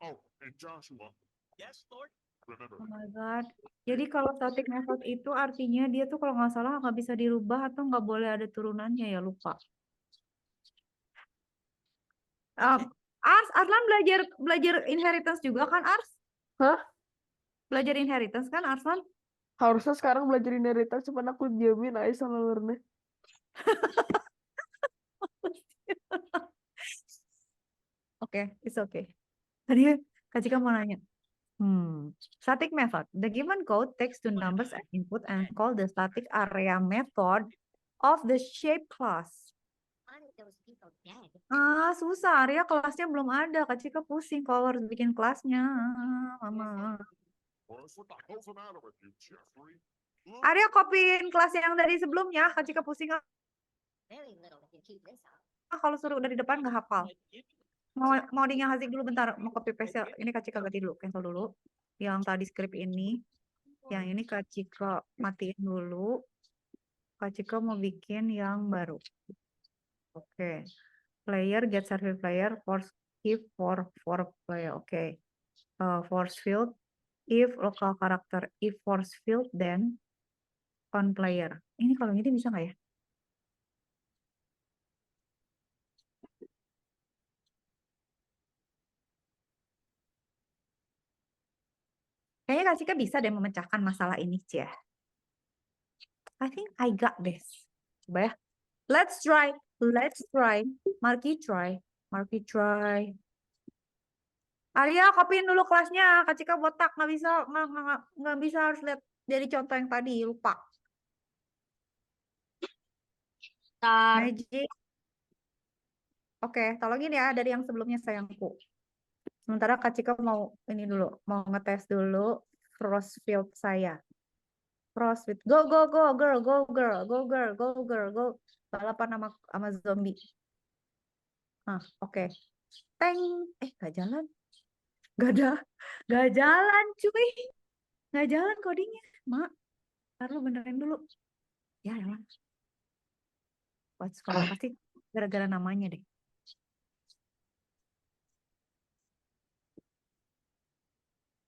Oh, and Joshua. Yes, Lord. Remember, Oh my God. Jadi kalau static method itu artinya dia tuh kalau nggak salah nggak bisa dirubah atau nggak boleh ada turunannya ya, lupa. Ars, Arslan belajar inheritance juga kan, Ars? Hah? Belajar inheritance kan, Arslan? Harusnya sekarang belajar inheritance, cuman aku diamin aja sama Lurne. Oke, it's okay. Tadi Kak Cika mau nanya. Static method. The given code takes two numbers as input and call the static area method of the shape class. Susah. Arya kelasnya belum ada. Kak Cika pusing kalau harus bikin kelasnya. Mama. Horace, what the hell's the matter with you, Jeffrey? Look, Arya kopiin kelas yang dari sebelumnya. Kak Cika pusing. Kalau suruh dari depan nggak hafal. Mau Hazik dulu bentar. Mau copy paste. Ini Kak Cika ganti dulu. Cancel dulu. Yang tadi script ini. Yang ini Kak Cika matiin dulu. Kak Cika mau bikin yang baru. Oke. Player, get service player, force if for player. Oke. Force field, if local character, if force field, then on player. Ini kalau ini bisa nggak ya? Kayaknya Kak Cika bisa deh memecahkan masalah ini, Cia. I think I got this. Coba ya. Let's try. Marky try. Arya, kopiin dulu kelasnya. Kak Cika botak, nggak bisa harus lihat dari contoh yang tadi, lupa. Magic. Oke, tolongin ya dari yang sebelumnya sayangku. Sementara Kak Cika mau ini dulu, mau ngetes dulu frost field saya. Frost field. Go girl. Balapan sama zombie. Oke. Teng. Gak jalan. Gak jalan, cuy. Gak jalan codingnya. Mak, taruh benerin dulu. Ya, jalan. Pasti gara-gara namanya deh.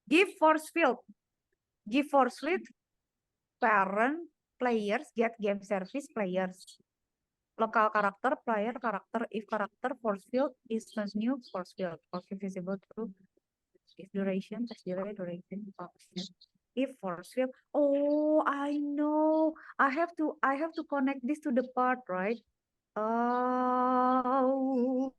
Give force field. Parent, players, get game service, players. Local character, player, character, if character, force field, instance new, force field. Okay, visible to if duration, test delay, duration, function. If force field, oh, I know. I have to connect this to the part, right? Oh.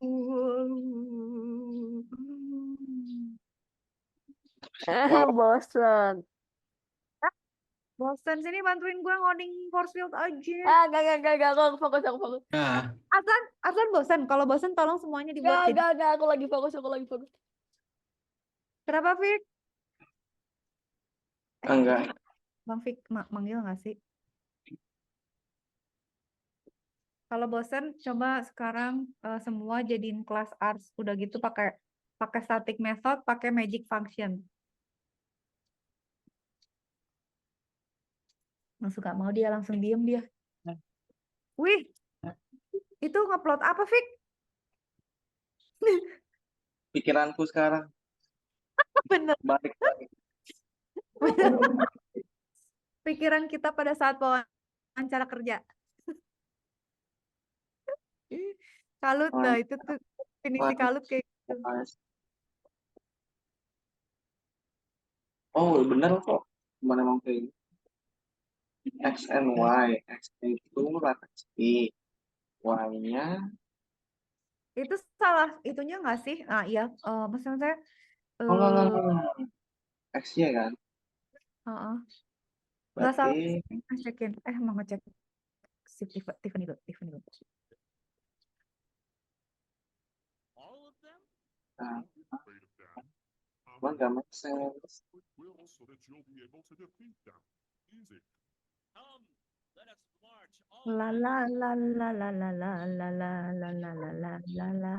Bosan. Bosan, sini bantuin gue ngoding force field aja. Gak, aku fokus. Nah, Arslan bosan. Kalau bosan tolong semuanya dibuat jadi. Gak, aku lagi fokus. Kenapa, Fik? Enggak. Bang Fik manggil nggak sih? Kalau bosan coba sekarang semua jadiin kelas arts. Udah gitu pakai static method, pakai magic function. Langsung gak mau dia, langsung diem dia. Wih, itu ngupload apa, Fik? Pikiranku sekarang Bener. balik. Pikiran kita pada saat wawancara kerja. Kalut dah, itu tuh definisi kalut kayak gitu. Oh, bener kok. Cuman emang kayak gitu. X and Y. X itu latex Y. Y-nya Itu salah itunya nggak sih? Iya, maksudnya saya enggak. X-nya kan. nggak salah. Berarti Cekin. Mau ngecek si Tiffany dulu. all of them? Nah, Don't be afraid of them. cuman gak make sense. Quick will so that you'll be able to defeat them. Easy. La la la la la la la la la la la la la la la.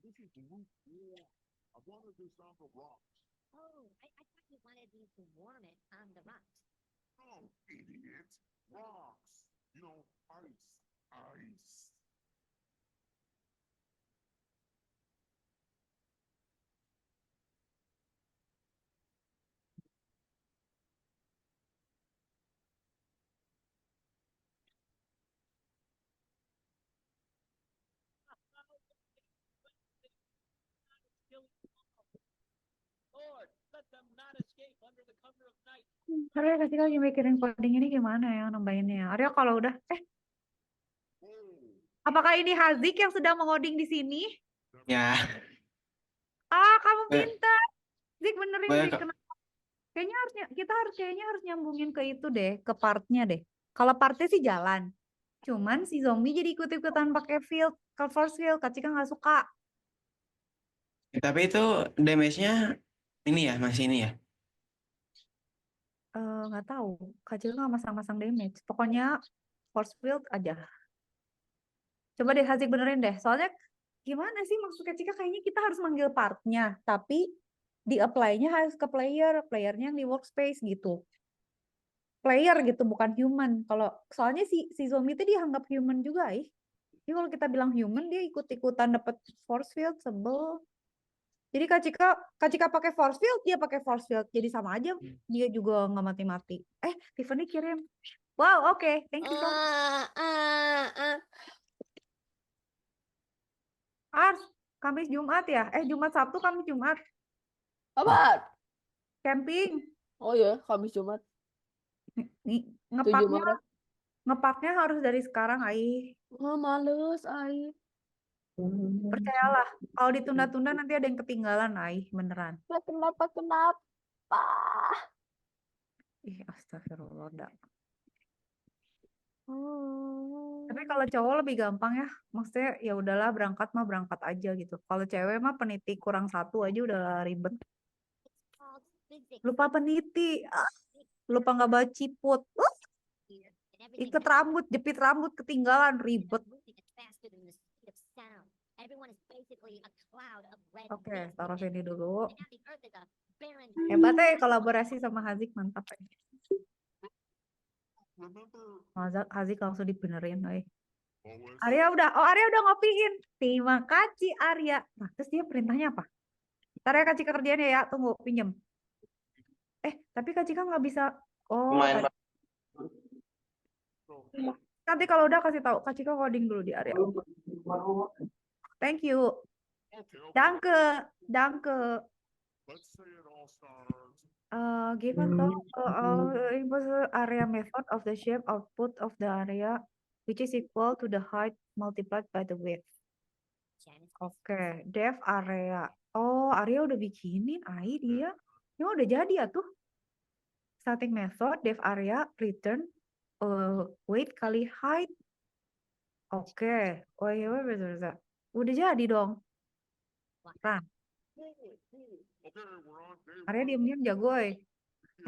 This is lukewarm. I wanted this on the rocks. Oh, I thought you wanted me to warm it on the rocks. Oh, idiot. Rocks. You know, ice. Ice. Arya kasih lagi mikirin coding ini gimana ya nambahinnya ya. Arya kalau udah, apakah ini Hazik yang sedang mengoding di sini? Ya, Kamu Ba- pintar. Zik benerin Baik, Zik. Kak. Kenapa? Kayaknya harus nyambungin ke itu deh, ke partnya deh. Kalau partnya sih jalan. Cuman si zombie jadi ikut-ikutan pakai field, ke force field. Kak Cika nggak suka. Tapi itu damage-nya ini ya, masih ini ya. Nggak tahu. Kak Cika nggak masang-masang damage. Pokoknya force field aja. Coba deh Hazik benerin deh. Soalnya gimana sih maksud Kak Cika kayaknya kita harus manggil partnya. Tapi di apply-nya harus ke player. Playernya yang di workspace gitu. Player gitu, bukan human. Kalau soalnya si zombie itu dianggap human juga, Jadi kalau kita bilang human, dia ikut-ikutan dapat force field, sebel. Jadi Kak Cika pakai force field, dia pakai force field. Jadi sama aja, dia juga nggak mati-mati. Tiffany kirim. Wow, oke. Thank you so much. Ars, Kamis Jumat ya? Jumat Sabtu, Kamis Jumat. Apa? Camping. Oh ya, Kamis Jumat. Nih, 7 Maret. ngepaknya harus dari sekarang, Males, Ai. Percayalah, kalau ditunda-tunda nanti ada yang ketinggalan, beneran. Kenapa? Astagfirullah, dak. Tapi kalau cowok lebih gampang ya, maksudnya ya udahlah berangkat mah berangkat aja gitu. Kalau cewek mah peniti kurang 1 aja udah ribet. Lupa peniti, lupa nggak bawa ciput, ikat rambut, jepit rambut ketinggalan, ribet. Oke, taruh sini dulu. Hebat kolaborasi sama Hazik, mantap Hazik langsung dibenerin, Arya udah ngopiin. Terima kasih Arya. Nah, terus dia perintahnya apa? Ntar ya Kak Cika kerjaannya ya, tunggu pinjem. Tapi Kak Cika nggak bisa. Nanti kalau udah kasih tahu. Kak Cika coding dulu di Arya. Thank you. Danke. Let's say it all starts. Given area method of the shape output of the area which is equal to the height multiplied by the width. Oke, depth area. Area udah bikinin, dia. Ini udah jadi ya tuh. Static method, depth area, return, weight kali height. Oke, iya, udah jadi dong. Nah, Arya diam-diam jago,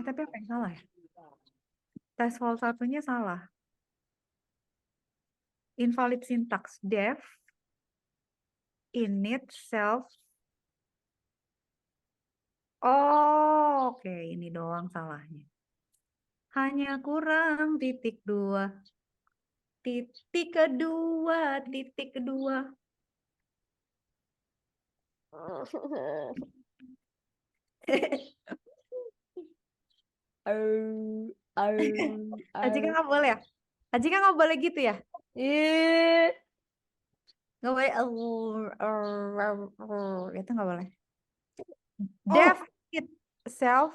tapi apa yang salah ya? Tes hal satunya salah. Invalid syntax, def, init, self. Oke, ini doang salahnya. Hanya kurang titik 2. Titik kedua. Ajika nggak boleh ya? Ajika nggak boleh gitu ya? Nggak boleh. Itu nggak boleh. Def self.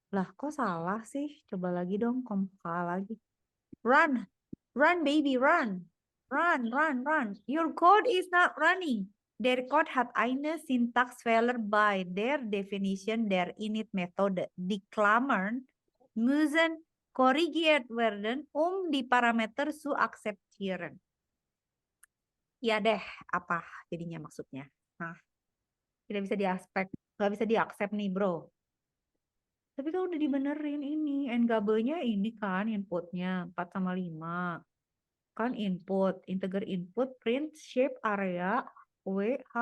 Lah, kok salah sih? Coba lagi dong, kompil lagi. Run baby, run. Your code is not running. Their code hat eine syntax fehler by their definition der init methode. Die Klammern müssen Korrigiert werden die Parameter zu akzeptieren. Ya deh, apa jadinya maksudnya? Nah, tidak bisa nggak bisa diaksep nih bro. Tapi kan udah dibenerin ini, N-gabelnya ini kan inputnya 4/5. Kan input, integer input, print, shape, area, WH.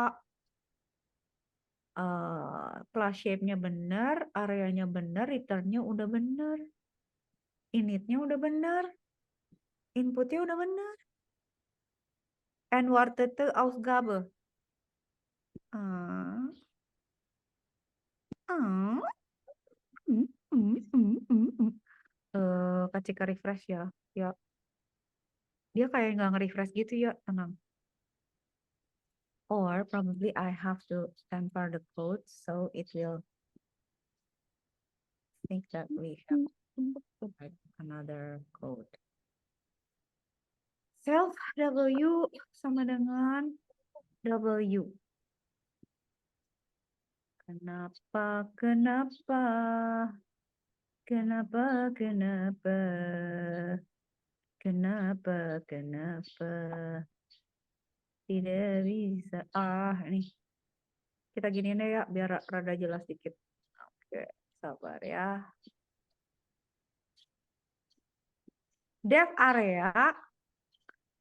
Class shape-nya benar, areanya benar, return-nya udah benar. Init-nya udah benar. Inputnya udah benar. And wartete Ausgabe. Ah. Ah. Kacika refresh ya. Ya. Dia kayak nggak nge-refresh gitu ya, tenang. Or probably I have to temper the code so it will think that we have to write another code. Self W sama dengan W. Kenapa? Tidak bisa. Nih. Kita giniin deh ya, biar rada jelas dikit. Oke, sabar ya. Dev area.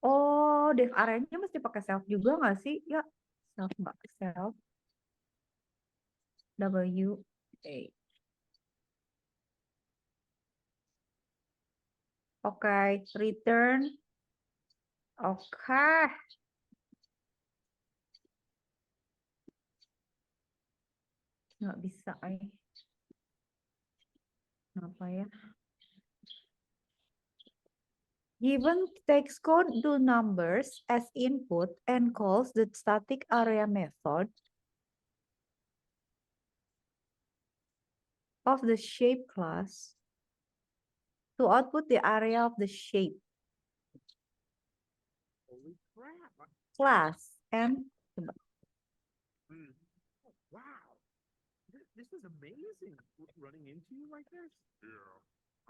Oh, dev areanya mesti pakai self juga nggak sih? Ya, self nggak self. W A. Oke, return. Oke. Nggak bisa, Kenapa ya? Given text code do numbers as input and calls the static area method of the shape class to output the area of the shape Holy crap. class and Wow. This is amazing. Running into you like this? Yeah,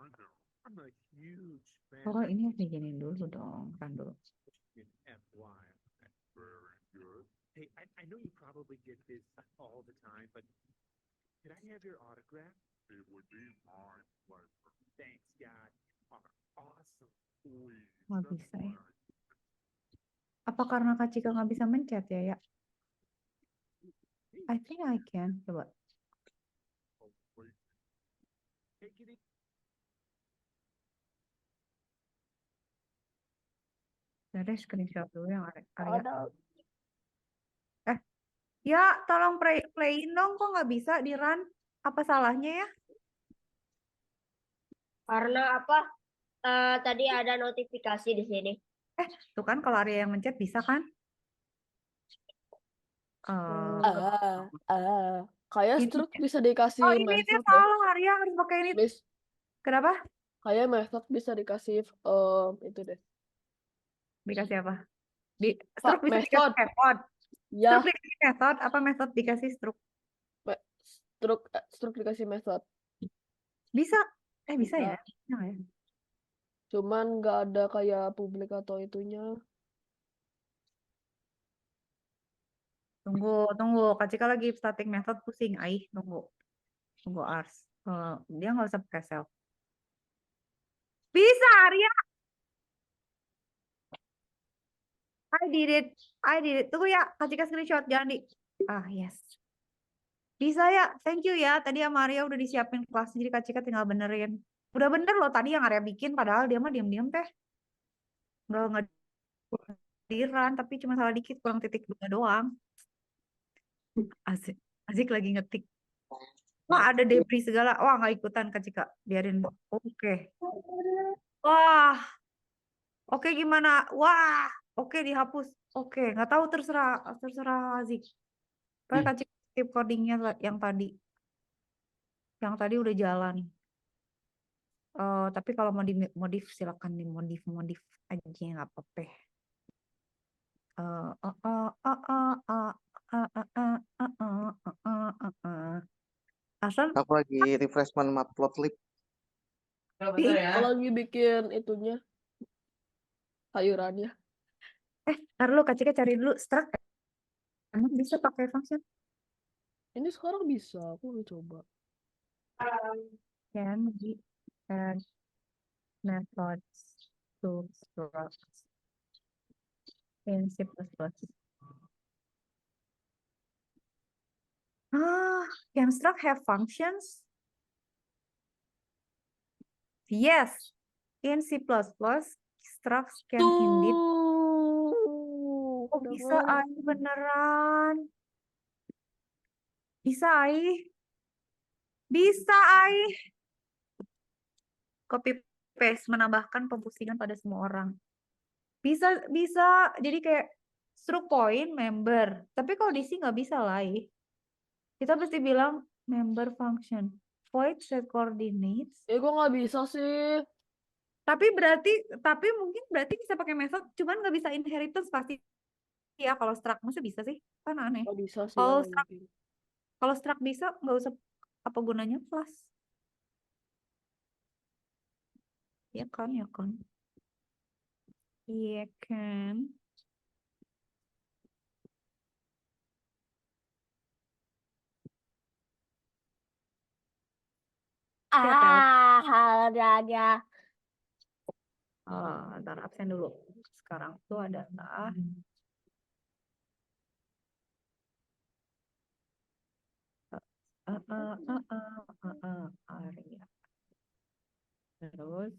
I know. I'm a huge fan. oh ini harus diginin dulu dong, kan dulu. FY. Very good. Hey, I know you probably get this all the time, but could I have your autograph? It would be my pleasure. Thanks, God. You are awesome. Please. Nggak bisa ya. Apa karena Kak Cika nggak bisa mencet ya? I think I can. Coba. Oh, wait. Hey, kitty. Ada screenshot dulu yang area. Ada. Ya, tolong playin dong. Kok nggak bisa di run? Apa salahnya ya? Karena apa? Tadi ada notifikasi di sini. Tuh kan kalau area yang mencet bisa kan? Kayak Ini- struk bisa dikasih Oh ini method dia deh. salah, Arya harus pakai ini. Miss, Kenapa? kayak method bisa dikasih itu deh. Dikasih apa? Struk Pak, bisa method. dikasih method. Ya, Struk dikasih method, apa method dikasih struk? struk dikasih method. Bisa. Bisa ya? Bisa. Bisa nggak ya? Cuman nggak ada kayak publik atau itunya. Tunggu. Kak Cika lagi static method pusing. Tunggu Ars. Dia nggak usah pakai self. Bisa, Arya. I did it. Tunggu ya, Kak Cika screenshot. Jangan di... yes. Bisa ya, thank you ya. Tadi sama Arya udah disiapin kelas, jadi Kak Cika tinggal benerin. Udah bener loh tadi yang Arya bikin, padahal dia mah diam-diam teh. Nggak di run, tapi cuma salah dikit, kurang titik 2 doang. Asik lagi ngetik. Wah, ada debris segala. Wah, nggak ikutan Kak Cika. Biarin. Oke. Wah. Oke, gimana? Wah. Oke, dihapus. Oke, nggak tahu terserah Azik. Padahal Kak Cika skip codingnya yang tadi. Yang tadi udah jalan. Tapi kalau mau dimodif silakan dimodif aja nggak apa-apa. Asal Aku lagi refreshment matplotlib. Aku lagi bikin itunya, sayurannya. Ntar lu Kak Cika cari dulu struct. Emang bisa pakai function? Ini sekarang bisa, aku mau coba. Can we add methods to structs in C++? Can struct have functions? Yes. In C++, structs can indeed. Tuh, Oh, udah bisa mau. Ai beneran. Bisa Ai. Bisa Ai. Copy paste menambahkan pemusingan pada semua orang. Bisa jadi kayak struct point member. Tapi kalau di sini nggak bisa lah. Kita pasti bilang member function void set coordinates. Kok nggak bisa sih? Tapi mungkin berarti bisa pakai method, cuman nggak bisa inheritance pasti ya. Kalau struct masa bisa sih? Kan aneh. Nggak bisa sih. Kalau nggak struct mungkin. Kalau struct bisa, nggak usah apa gunanya class. Ya kan, ya kan. Iya kan. Ada. Ntar absen dulu. Sekarang tuh adalah area. Terus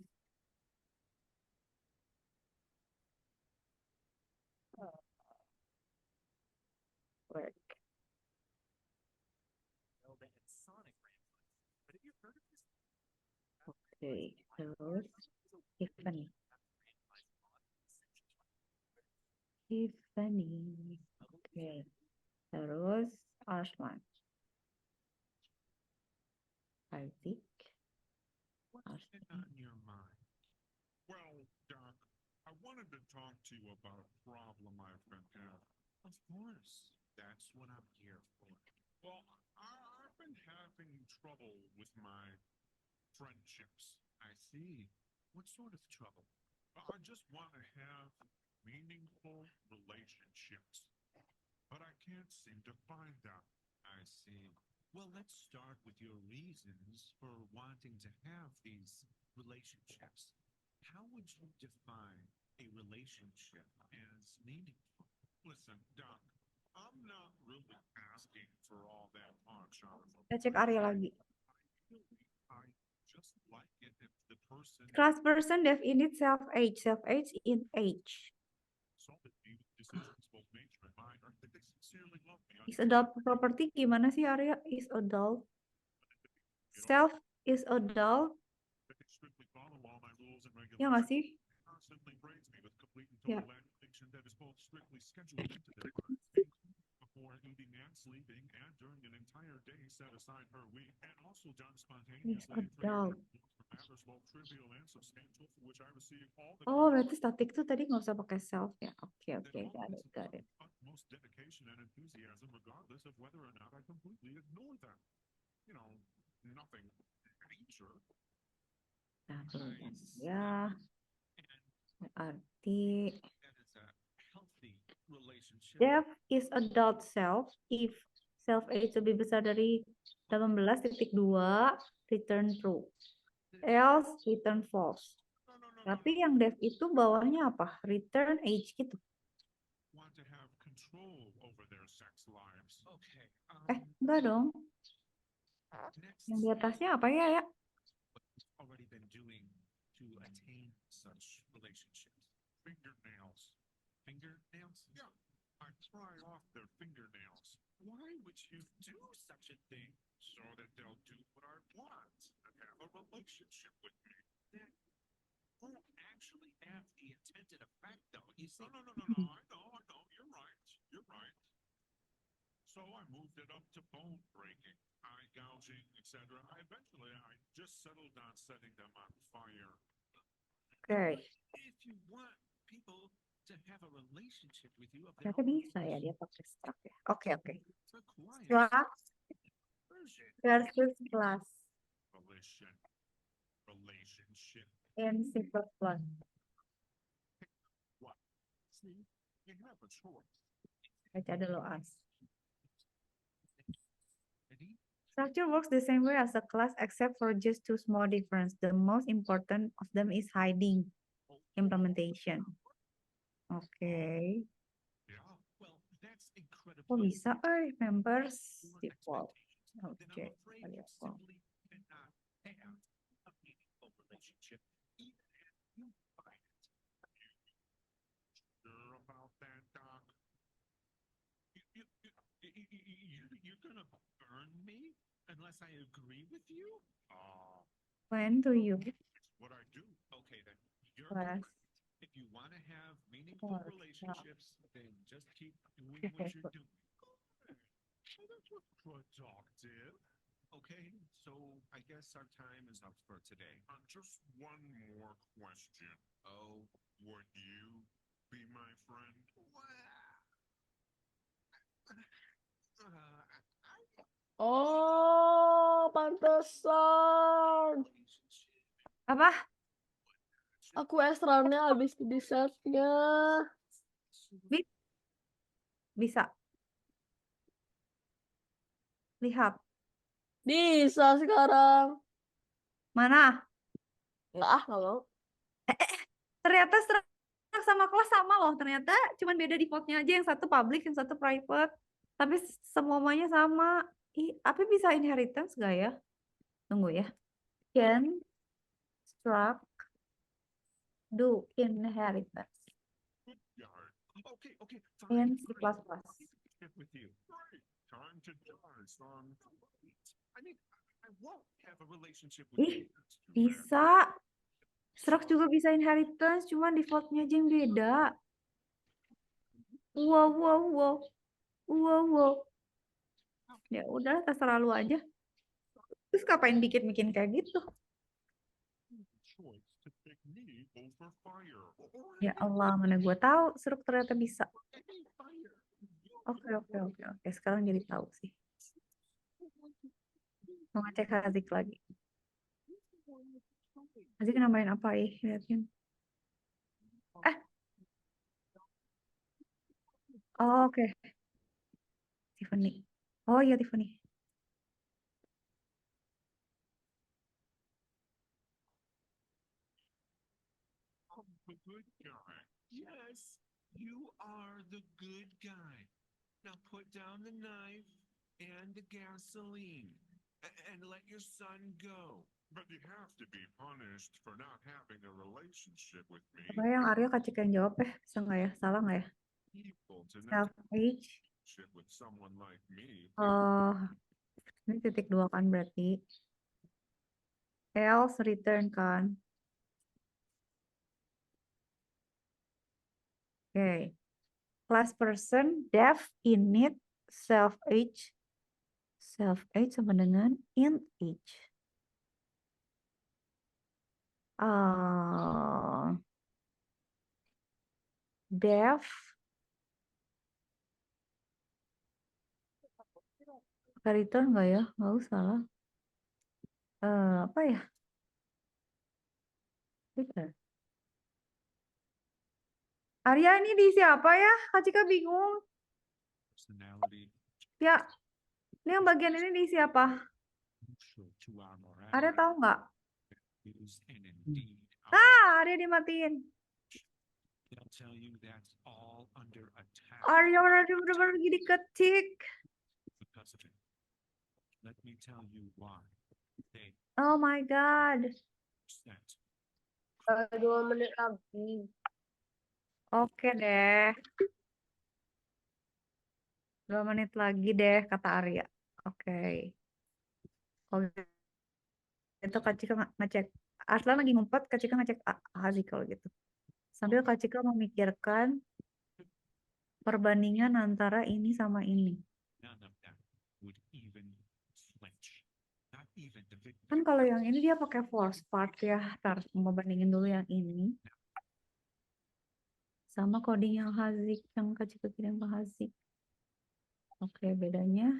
work. Oke, terus Tiffany. Oke. Terus Ashman. Isaac. What's been on your mind? Well, Doc, I wanted to talk to you about a problem I've been having. Of course, that's what I'm here for. Well, I've been having trouble with my friendships. I see. What sort of trouble? I just want to have meaningful relationships, but I can't seem to find them. I see. Well, let's start with your reasons for wanting to have these relationships. How would you define a relationship as meaningful? Listen, Doc, I'm not really asking for all that talk, Jonathan. Kita cek area lagi. I just like it if the person Class person def init self age in age. saw that the decisions both major and minor, that they sincerely love me. Is adult property gimana sih area? Is adult. Self is adult. That they strictly follow all my rules and Ya nggak regulations. sih? Constantly praise me with complete and Yeah. total adulation that is both strictly scheduled into the before eating and sleeping, and during an entire day set aside per week, and also done spontaneously and adult. for matters both trivial and substantial, for which I receive all the Oh, berarti static tuh tadi nggak usah pakai self ya. Oke, got it. utmost dedication and enthusiasm, regardless of whether or not I completely ignore them. You know, nothing major. Nah, kemudian ya. Berarti That is a healthy relationship. def is adult self if self age lebih besar dari 18.2 return true. Else return false. Tapi yang def itu bawahnya apa? Return age gitu. Want to have control over their sex lives. Okay. Enggak dong. Next, Yang di atasnya apa ya? already been doing to attain such relationships. Fingernails. Fingernails? Yeah. I pry off their fingernails. Why would you do such a thing? So that they'll do what I want and have a relationship with me. That won't actually have the intended effect, though. You see? No. I know. You're right. So I moved it up to bone breaking, eye gouging, etc. Eventually, I just settled on setting them on fire. Oke. If you want people to have a relationship with you, Ternyata bisa ya dia pakai struct ya. Oke. requires Struct version versus class. relationship. in C++. What? See, you have a choice. Baca dulu as. Ready? Structure works the same way as a class except for just two small difference. The most important of them is hiding implementation. Oke. Yeah. Well, that's incredible. Kok bisa? Members Your default. expectations, then Oke. I'm afraid Kita you lihat form. simply cannot have a meaningful relationship, even if you find it. Sure about that, Doc? You're gonna burn me unless I agree with you? When do you What I do? Okay, then you're class? correct. If you want to have meaningful Or relationships, then just keep doing Okay, what you're good. doing. Good. Well, that was productive. Okay, so I guess our time is up for today. Just one more question. Oh, would you be my friend? Oh, pantesan. Apa? Aku Astronnya habis di setnya. Bisa. Lihat. Bisa sekarang. Mana? Nggak mau. Ternyata struct sama kelas sama loh. Ternyata cuman beda defaultnya aja. Yang satu public, yang satu private. Tapi semuanya sama. Tapi bisa inheritance gak ya? Tunggu ya. Can struct do inheritance Okay, in fine. C++. Get with you. Right. Time to die, son. I mean, I won't have a relationship with Ih, you. That's too bad. bisa. Struct juga bisa inheritance, cuman defaultnya aja yang beda. Wow. Ya udah, terserah lu aja. Terus ngapain bikin kayak gitu? Choice to pick me over fire. Ya Allah, mana gue tahu struct ternyata bisa. Oke. Sekarang jadi tahu sih. Mau ngecek Hazik lagi. Hazik nambahin apa ya? Liatin. Oh, oke. Tiffany. Oh iya, Tiffany. The good guy. Yes, you are the good guy. Now put down the knife and the gasoline and let your son go. But you have to be punished for not having a relationship with me. Apa yang Arya Kacik yang jawab Bisa nggak ya? Salah nggak ya? People to not Self age. relationship with someone like me. Oh, ini titik 2 kan berarti. Else return kan. Oke. Class person, def, init, self age. Self age sama dengan int age. Def. Return nggak ya? Nggak usah lah. Apa ya? Return. Arya ini diisi apa ya? Kak Cika bingung. Personality Ya, ini yang bagian ini diisi apa? crucial to our morality. Arya tahu nggak? Is and indeed Arya dimatiin. they'll tell you that's all under attack Arya bener-bener gini ketik. because of it. Let me tell you why. They Oh my God. set 2 menit lagi. Oke deh. 2 menit lagi deh, kata Arya. Oke. Oh, itu Kak Cika ngecek. Aslan lagi ngumpet, Kak Cika ngecek Hazik kalau gitu. Sambil Kak Cika memikirkan perbandingan antara ini sama ini. none of them would even flinch. Not even the victim. Kan kalau yang ini dia pakai force part ya. Ntar mau bandingin dulu yang ini. Sama coding yang Hazik, yang Kak Cika kirim ke Hazik. Oke, bedanya.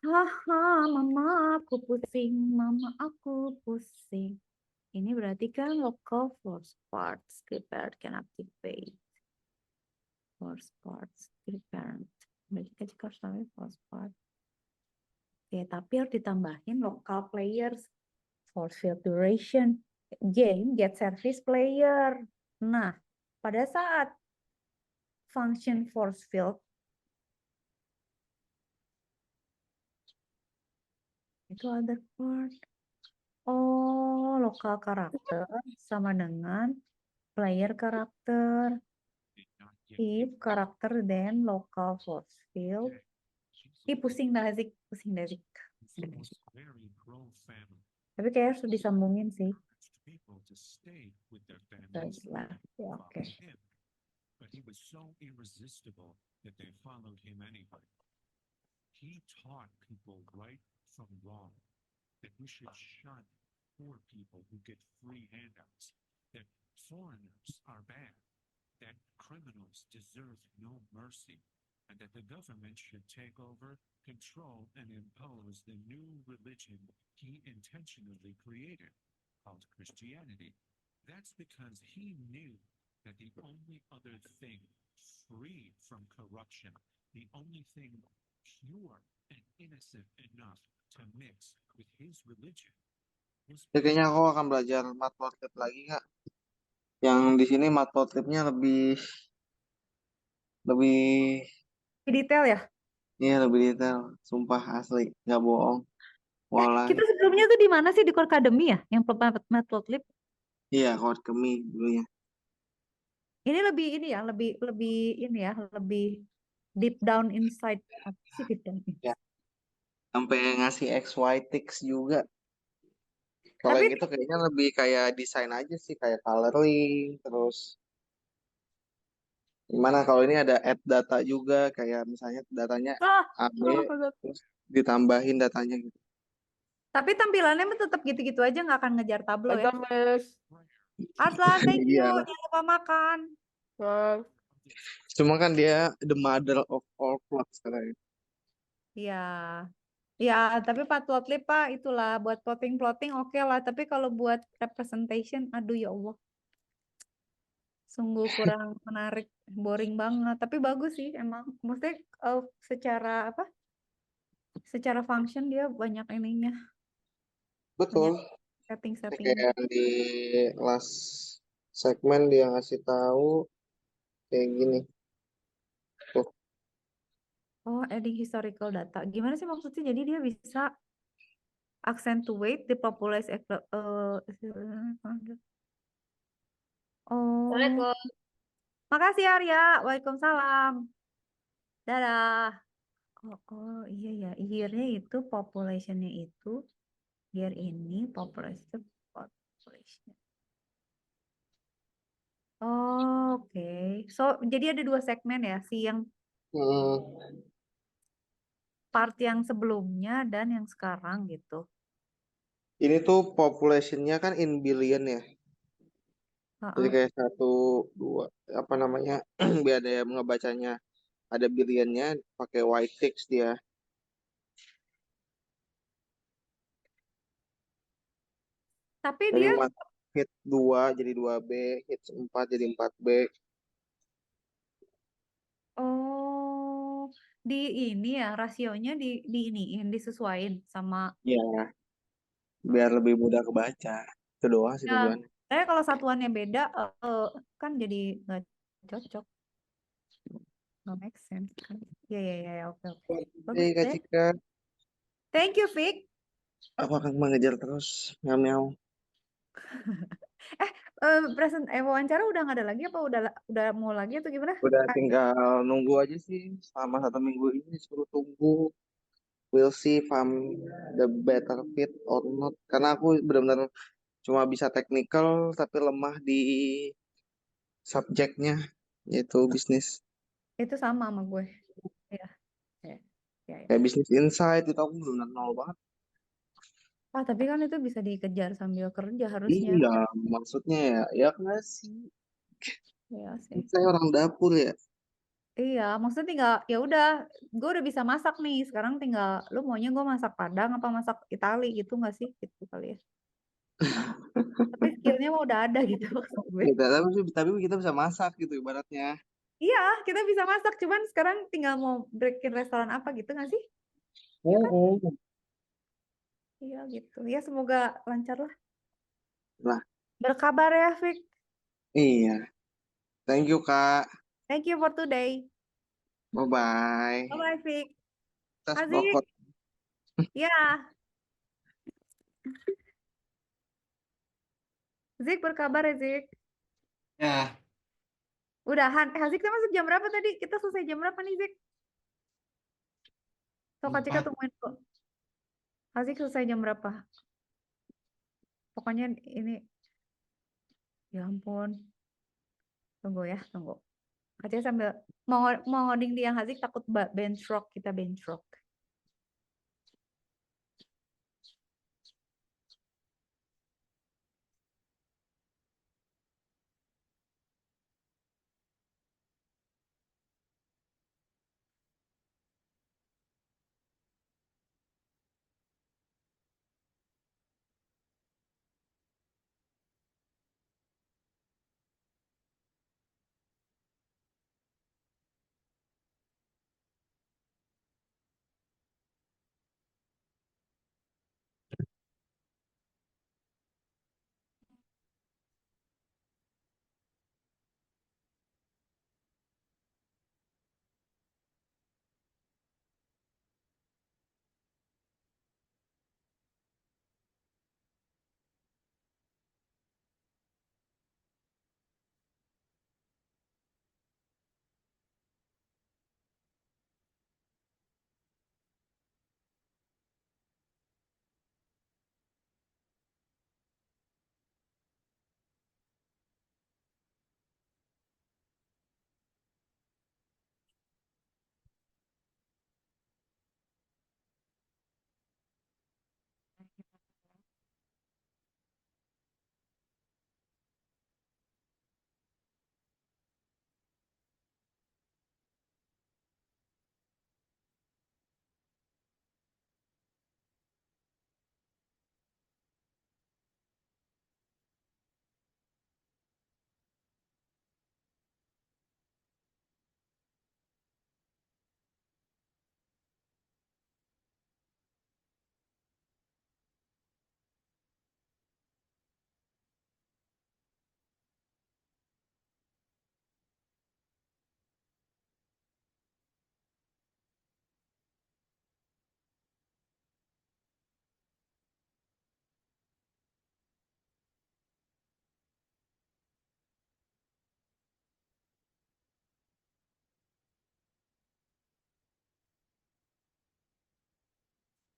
Haha, mama aku pusing, mama aku pusing. Ini berarti kan local force parts prepared can activate force parts prepared. Berarti kan jika harus force part. Oke, tapi harus ditambahin local players force field duration game get service player. Nah, pada saat function force field itu other part. Oh, lokal karakter sama dengan player karakter. If karakter then local force field. Ih, pusing dah Zik. Pusing dah Zik. Tapi kayak harus disambungin sih. Terus lah. Ya, oke. But he was so irresistible that they followed him anyway. He taught people right from wrong, that we should shun poor people who get free handouts, that foreigners are bad, that criminals deserve no mercy, and that the government should take over, control, and impose the new religion he intentionally created, called Christianity. That's because he knew that the only other thing free from corruption, the only thing pure and innocent enough to mix with his religion was Ya, kayaknya aku akan belajar matplotlib lagi, Kak. Yang di sini matplotlibnya lebih Detail ya? lebih detail. Sumpah asli, nggak bohong. Walah, Kita sebelumnya tuh di mana sih? Di Core Academy ya? Yang Matplotlib? iya Code Kemi dulunya. Ini lebih ini ya, lebih deep down inside. Apa sih deep down inside? Ya. Sampai ngasih XY ticks juga. Kalau Tapi yang itu kayaknya lebih kayak desain aja sih, kayak coloring, terus gimana kalau ini ada add data juga, kayak misalnya datanya AB, terus ditambahin datanya gitu. tapi tampilannya mah tetap gitu-gitu aja, nggak akan ngejar tablo ya. Miss. Arslan, thank you. Iya. Jangan lupa makan. Cuma kan dia the mother of all plots katanya. Iya. Ya, tapi Matplotlib Pak, itulah buat plotting oke lah. Tapi kalau buat representation, aduh ya Allah. Sungguh kurang menarik, boring banget. Tapi bagus sih emang. Maksudnya secara apa? Secara function dia banyak ininya. Betul. Setting-setting. Kayak di last segmen dia ngasih tahu kayak gini. Tuh. Oh, adding historical data. Gimana sih maksudnya? Jadi dia bisa accentuate the population. Oh, makasih Arya. Waalaikumsalam. Dadah. Oh iya ya. Year-nya itu population-nya itu year ini population. Oh, oke. So, jadi ada 2 segmen ya, si yang part yang sebelumnya dan yang sekarang gitu. Ini tuh population-nya kan in billion ya. Jadi kayak 1, 2, apa namanya, biar ada yang ngebacanya ada billion-nya pakai white text dia. Tapi Jadi dia hit 2 jadi 2B, hit 4 jadi 4B. Oh, di ini ya rasionya diiniin disesuaiin sama Ya, biar lebih mudah kebaca. Itu doang sih ya. tujuannya. Kalau satuannya beda kan jadi nggak cocok. Nggak make sense kan. Ya, oke. Bagus Kak deh. Cika, Thank you, Vic. aku akan mengejar terus. Meow. Wawancara udah nggak ada lagi apa udah mau lagi atau gimana? Udah tinggal nunggu aja sih. Selama 1 minggu ini suruh tunggu. We'll see if I'm the better fit or not. Karena aku benar-benar cuma bisa technical tapi lemah di subjeknya, yaitu bisnis. Itu sama gue. Ya. Kayak bisnis insight itu aku benar-benar nol banget. Tapi kan itu bisa dikejar sambil kerja harusnya. Iya, maksudnya ya nggak sih. Ya sih. Saya orang dapur ya. Iya, maksudnya tinggal ya udah, gue udah bisa masak nih. Sekarang tinggal lu maunya gue masak Padang apa masak Itali gitu nggak sih? Gitu kali ya. Tapi skillnya mah udah ada gitu maksud gue. Kita, tapi kita bisa masak gitu ibaratnya. Iya, kita bisa masak, cuman sekarang tinggal mau bikin restoran apa gitu nggak sih? Ya kan? Iya gitu. Ya semoga lancar lah. Lah, Berkabar ya, Fik. iya. Thank you, Kak. Thank you for today. Bye-bye. Bye-bye, Fik. Tas Azik, bokot. ya. Zik berkabar ya, Zik. Ya, Udahan. Zik, kita masuk jam berapa tadi? Kita selesai jam berapa nih, Zik? So, Kak Cika 4. tungguin kok. Zik selesai jam berapa? Pokoknya ini, ya ampun. Tunggu ya, tunggu. Kak Cika sambil mau ngoding di yang Zik takut bench rock, kita bench rock.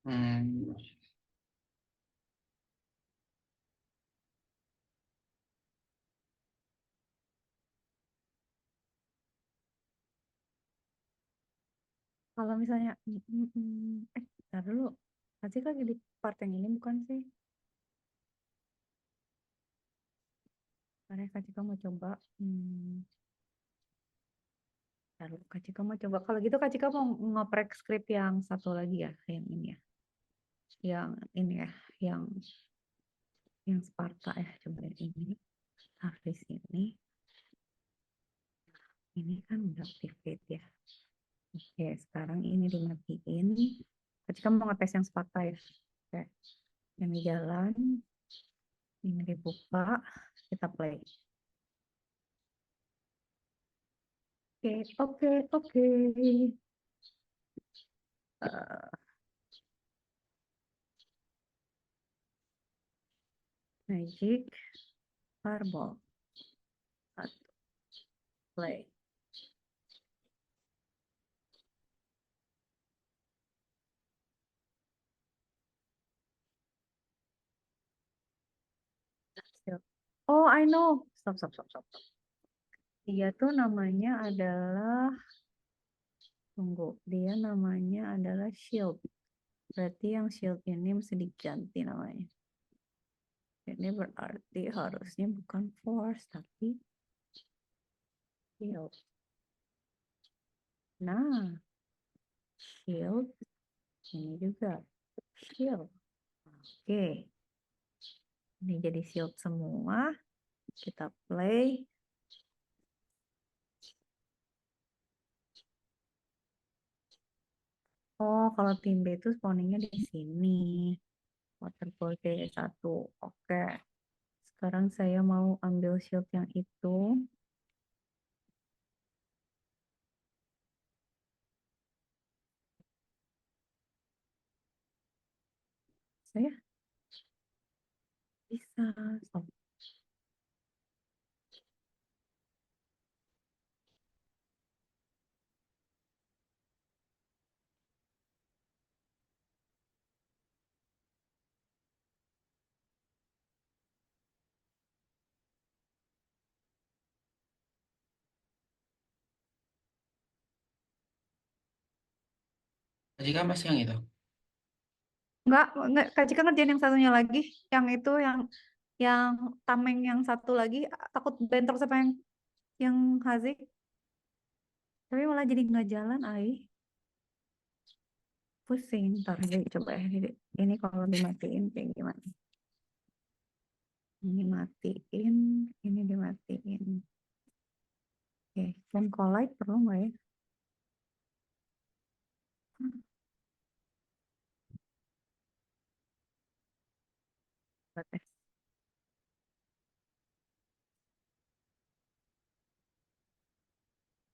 Hmm. Kalau misalnya, bentar dulu. Kak Zik lagi di part yang ini bukan sih? Karena Kak Cika mau coba. Lalu Kak Cika mau coba. Kalau gitu Kak Cika mau ngoprek skrip yang satu lagi ya, yang ini ya. Yang ini ya, yang Sparta ya. Coba ini. Harvest ini. Ini kan udah activate ya. Oke, sekarang ini dimatiin. Kak Cika mau ngetes yang Sparta ya. Oke. Ini jalan. Ini dibuka. Kita play. Oke. Magic Fireball. Satu. Play. Oh, I know. Stop. Dia tuh namanya adalah, tunggu, dia namanya adalah shield. Berarti yang shield ini mesti diganti namanya. Ini berarti harusnya bukan force, tapi shield. Nah, shield. Ini juga shield. Oke. Ini jadi shield semua. Kita play. Oh, kalau tim B itu spawningnya di sini. Waterfall D1. Oke. Sekarang saya mau ambil shield yang itu. Saya bisa. Stop. Jika masih yang itu. Enggak, Kak Cika ngerjain yang satunya lagi. Yang itu, yang tameng yang satu lagi. Takut bentrok sama yang Hazik. Tapi malah jadi nggak jalan, pusing. Ntar deh, coba ya. Ini kalau dimatiin kayak gimana? Ini matiin, ini dimatiin. Oke, phone call light perlu nggak ya? Batas.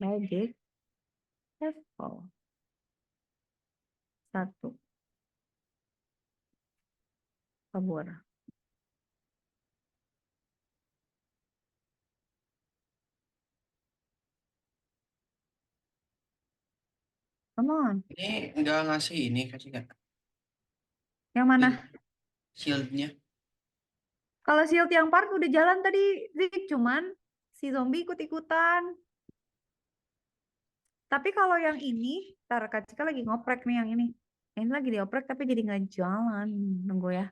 Magic level 1 kabur. Come on. Ini nggak ngasih ini kasih nggak? Yang mana? Shieldnya. Kalau shield yang park udah jalan tadi, Zik. Cuman si zombie ikut-ikutan. Tapi kalau yang ini, ntar Kak Cika lagi ngoprek nih yang ini. Ini lagi dioprek tapi jadi nggak jalan. Tunggu ya.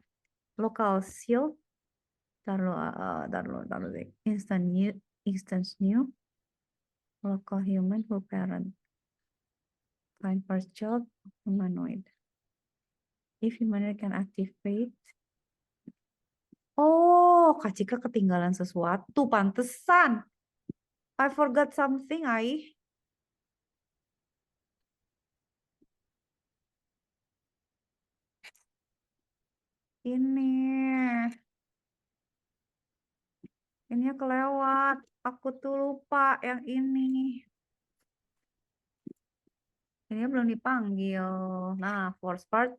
Local shield. Taruh Zik. Instance new. Local human full parent. Find first child humanoid. If humanoid can activate. Oh, Kak Cika ketinggalan sesuatu. Pantesan. I forgot something, Ini kelewat. Aku tuh lupa yang ini. Ini belum dipanggil. Nah, force part,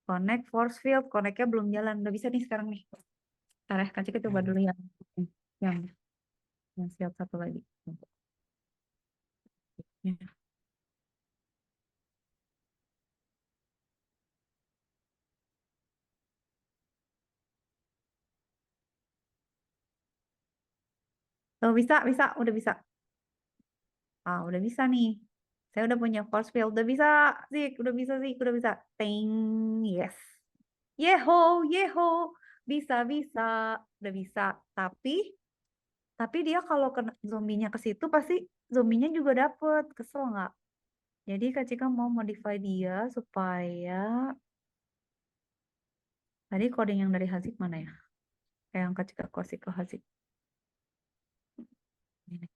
connect, force field, connect-nya belum jalan. Udah bisa nih sekarang nih. Ntar ya, Kak Cika coba dulu yang siap satu lagi. Ya. Oh, bisa, udah bisa. Udah bisa nih. Saya udah punya force field, udah bisa, Zik, udah bisa. Ting, yes. Yeho, bisa, udah bisa. Tapi dia kalau kena zombinya ke situ pasti zombinya juga dapet, kesel nggak? Jadi Kak Cika mau modify dia supaya tadi coding yang dari Hazik mana ya? Yang Kak Cika kasih ke Hazik. Ini.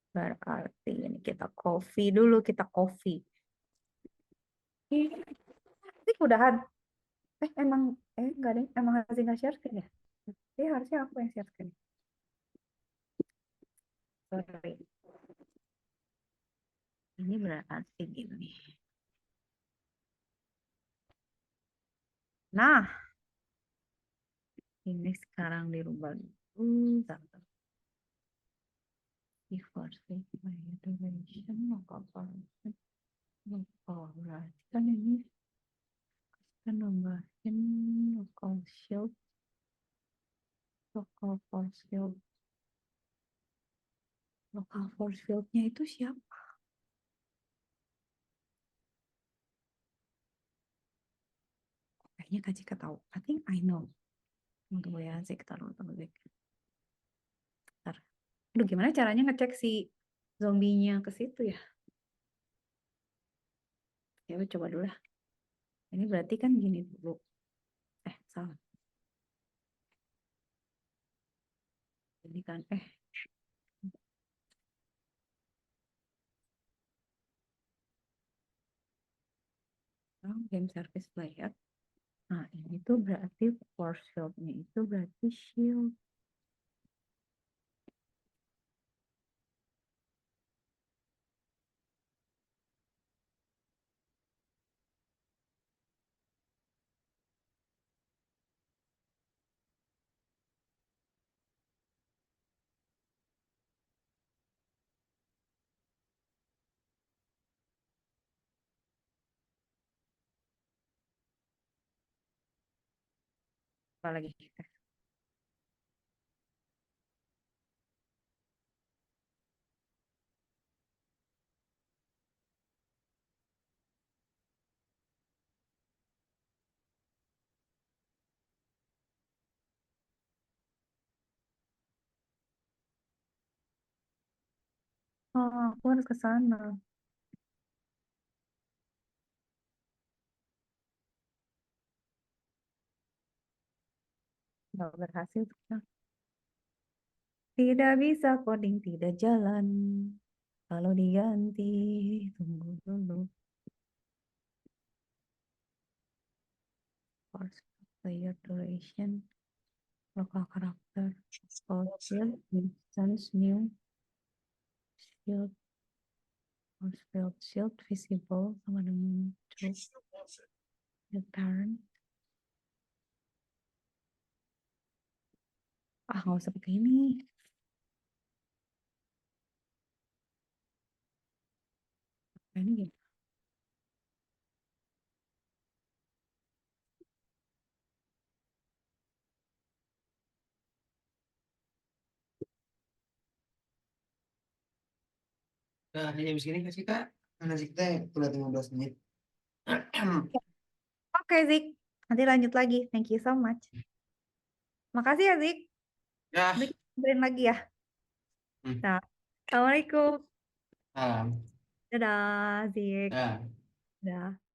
Berarti ini kita dulu, kita coffee. Hazik udahan. Enggak deh, emang Hazik nggak share screen ya? Harusnya aku yang share screen. Sorry. Ini berarti gini. Nah, ini sekarang dirubah dulu. Before by duration local person. Berarti kan ini kita nambahin local shield, local force field. Local force field-nya itu siapa? Kayaknya Kak Cika tahu. I think I know. Tunggu ya, Zik. Taruh. Bentar. Aduh, gimana caranya ngecek si zombinya ke situ ya. Ya udah, coba dulu lah. Ini berarti kan gini dulu. Salah. Ini kan game service player. Nah, ini tuh berarti force field-nya itu berarti shield. Apa lagi? Oh, aku harus ke sana. Nggak berhasil. Tidak bisa coding, tidak jalan. Kalau diganti, tunggu dulu. Force player duration, local character, force field, instance, new, shield, force field, shield, visible, sama dengan true, turn. Nggak usah pakai ini. Ini gimana? Nah, jam segini kasih Kak. Karena sih kita udah 15 menit. Oke, Zik. Nanti lanjut lagi. Thank you so much. Makasih ya, Zik. Ya. Nanti kita ngobrolin lagi ya. Hmm. Nah, Assalamualaikum. Salam. Dadah, Zik. Ya. Dadah.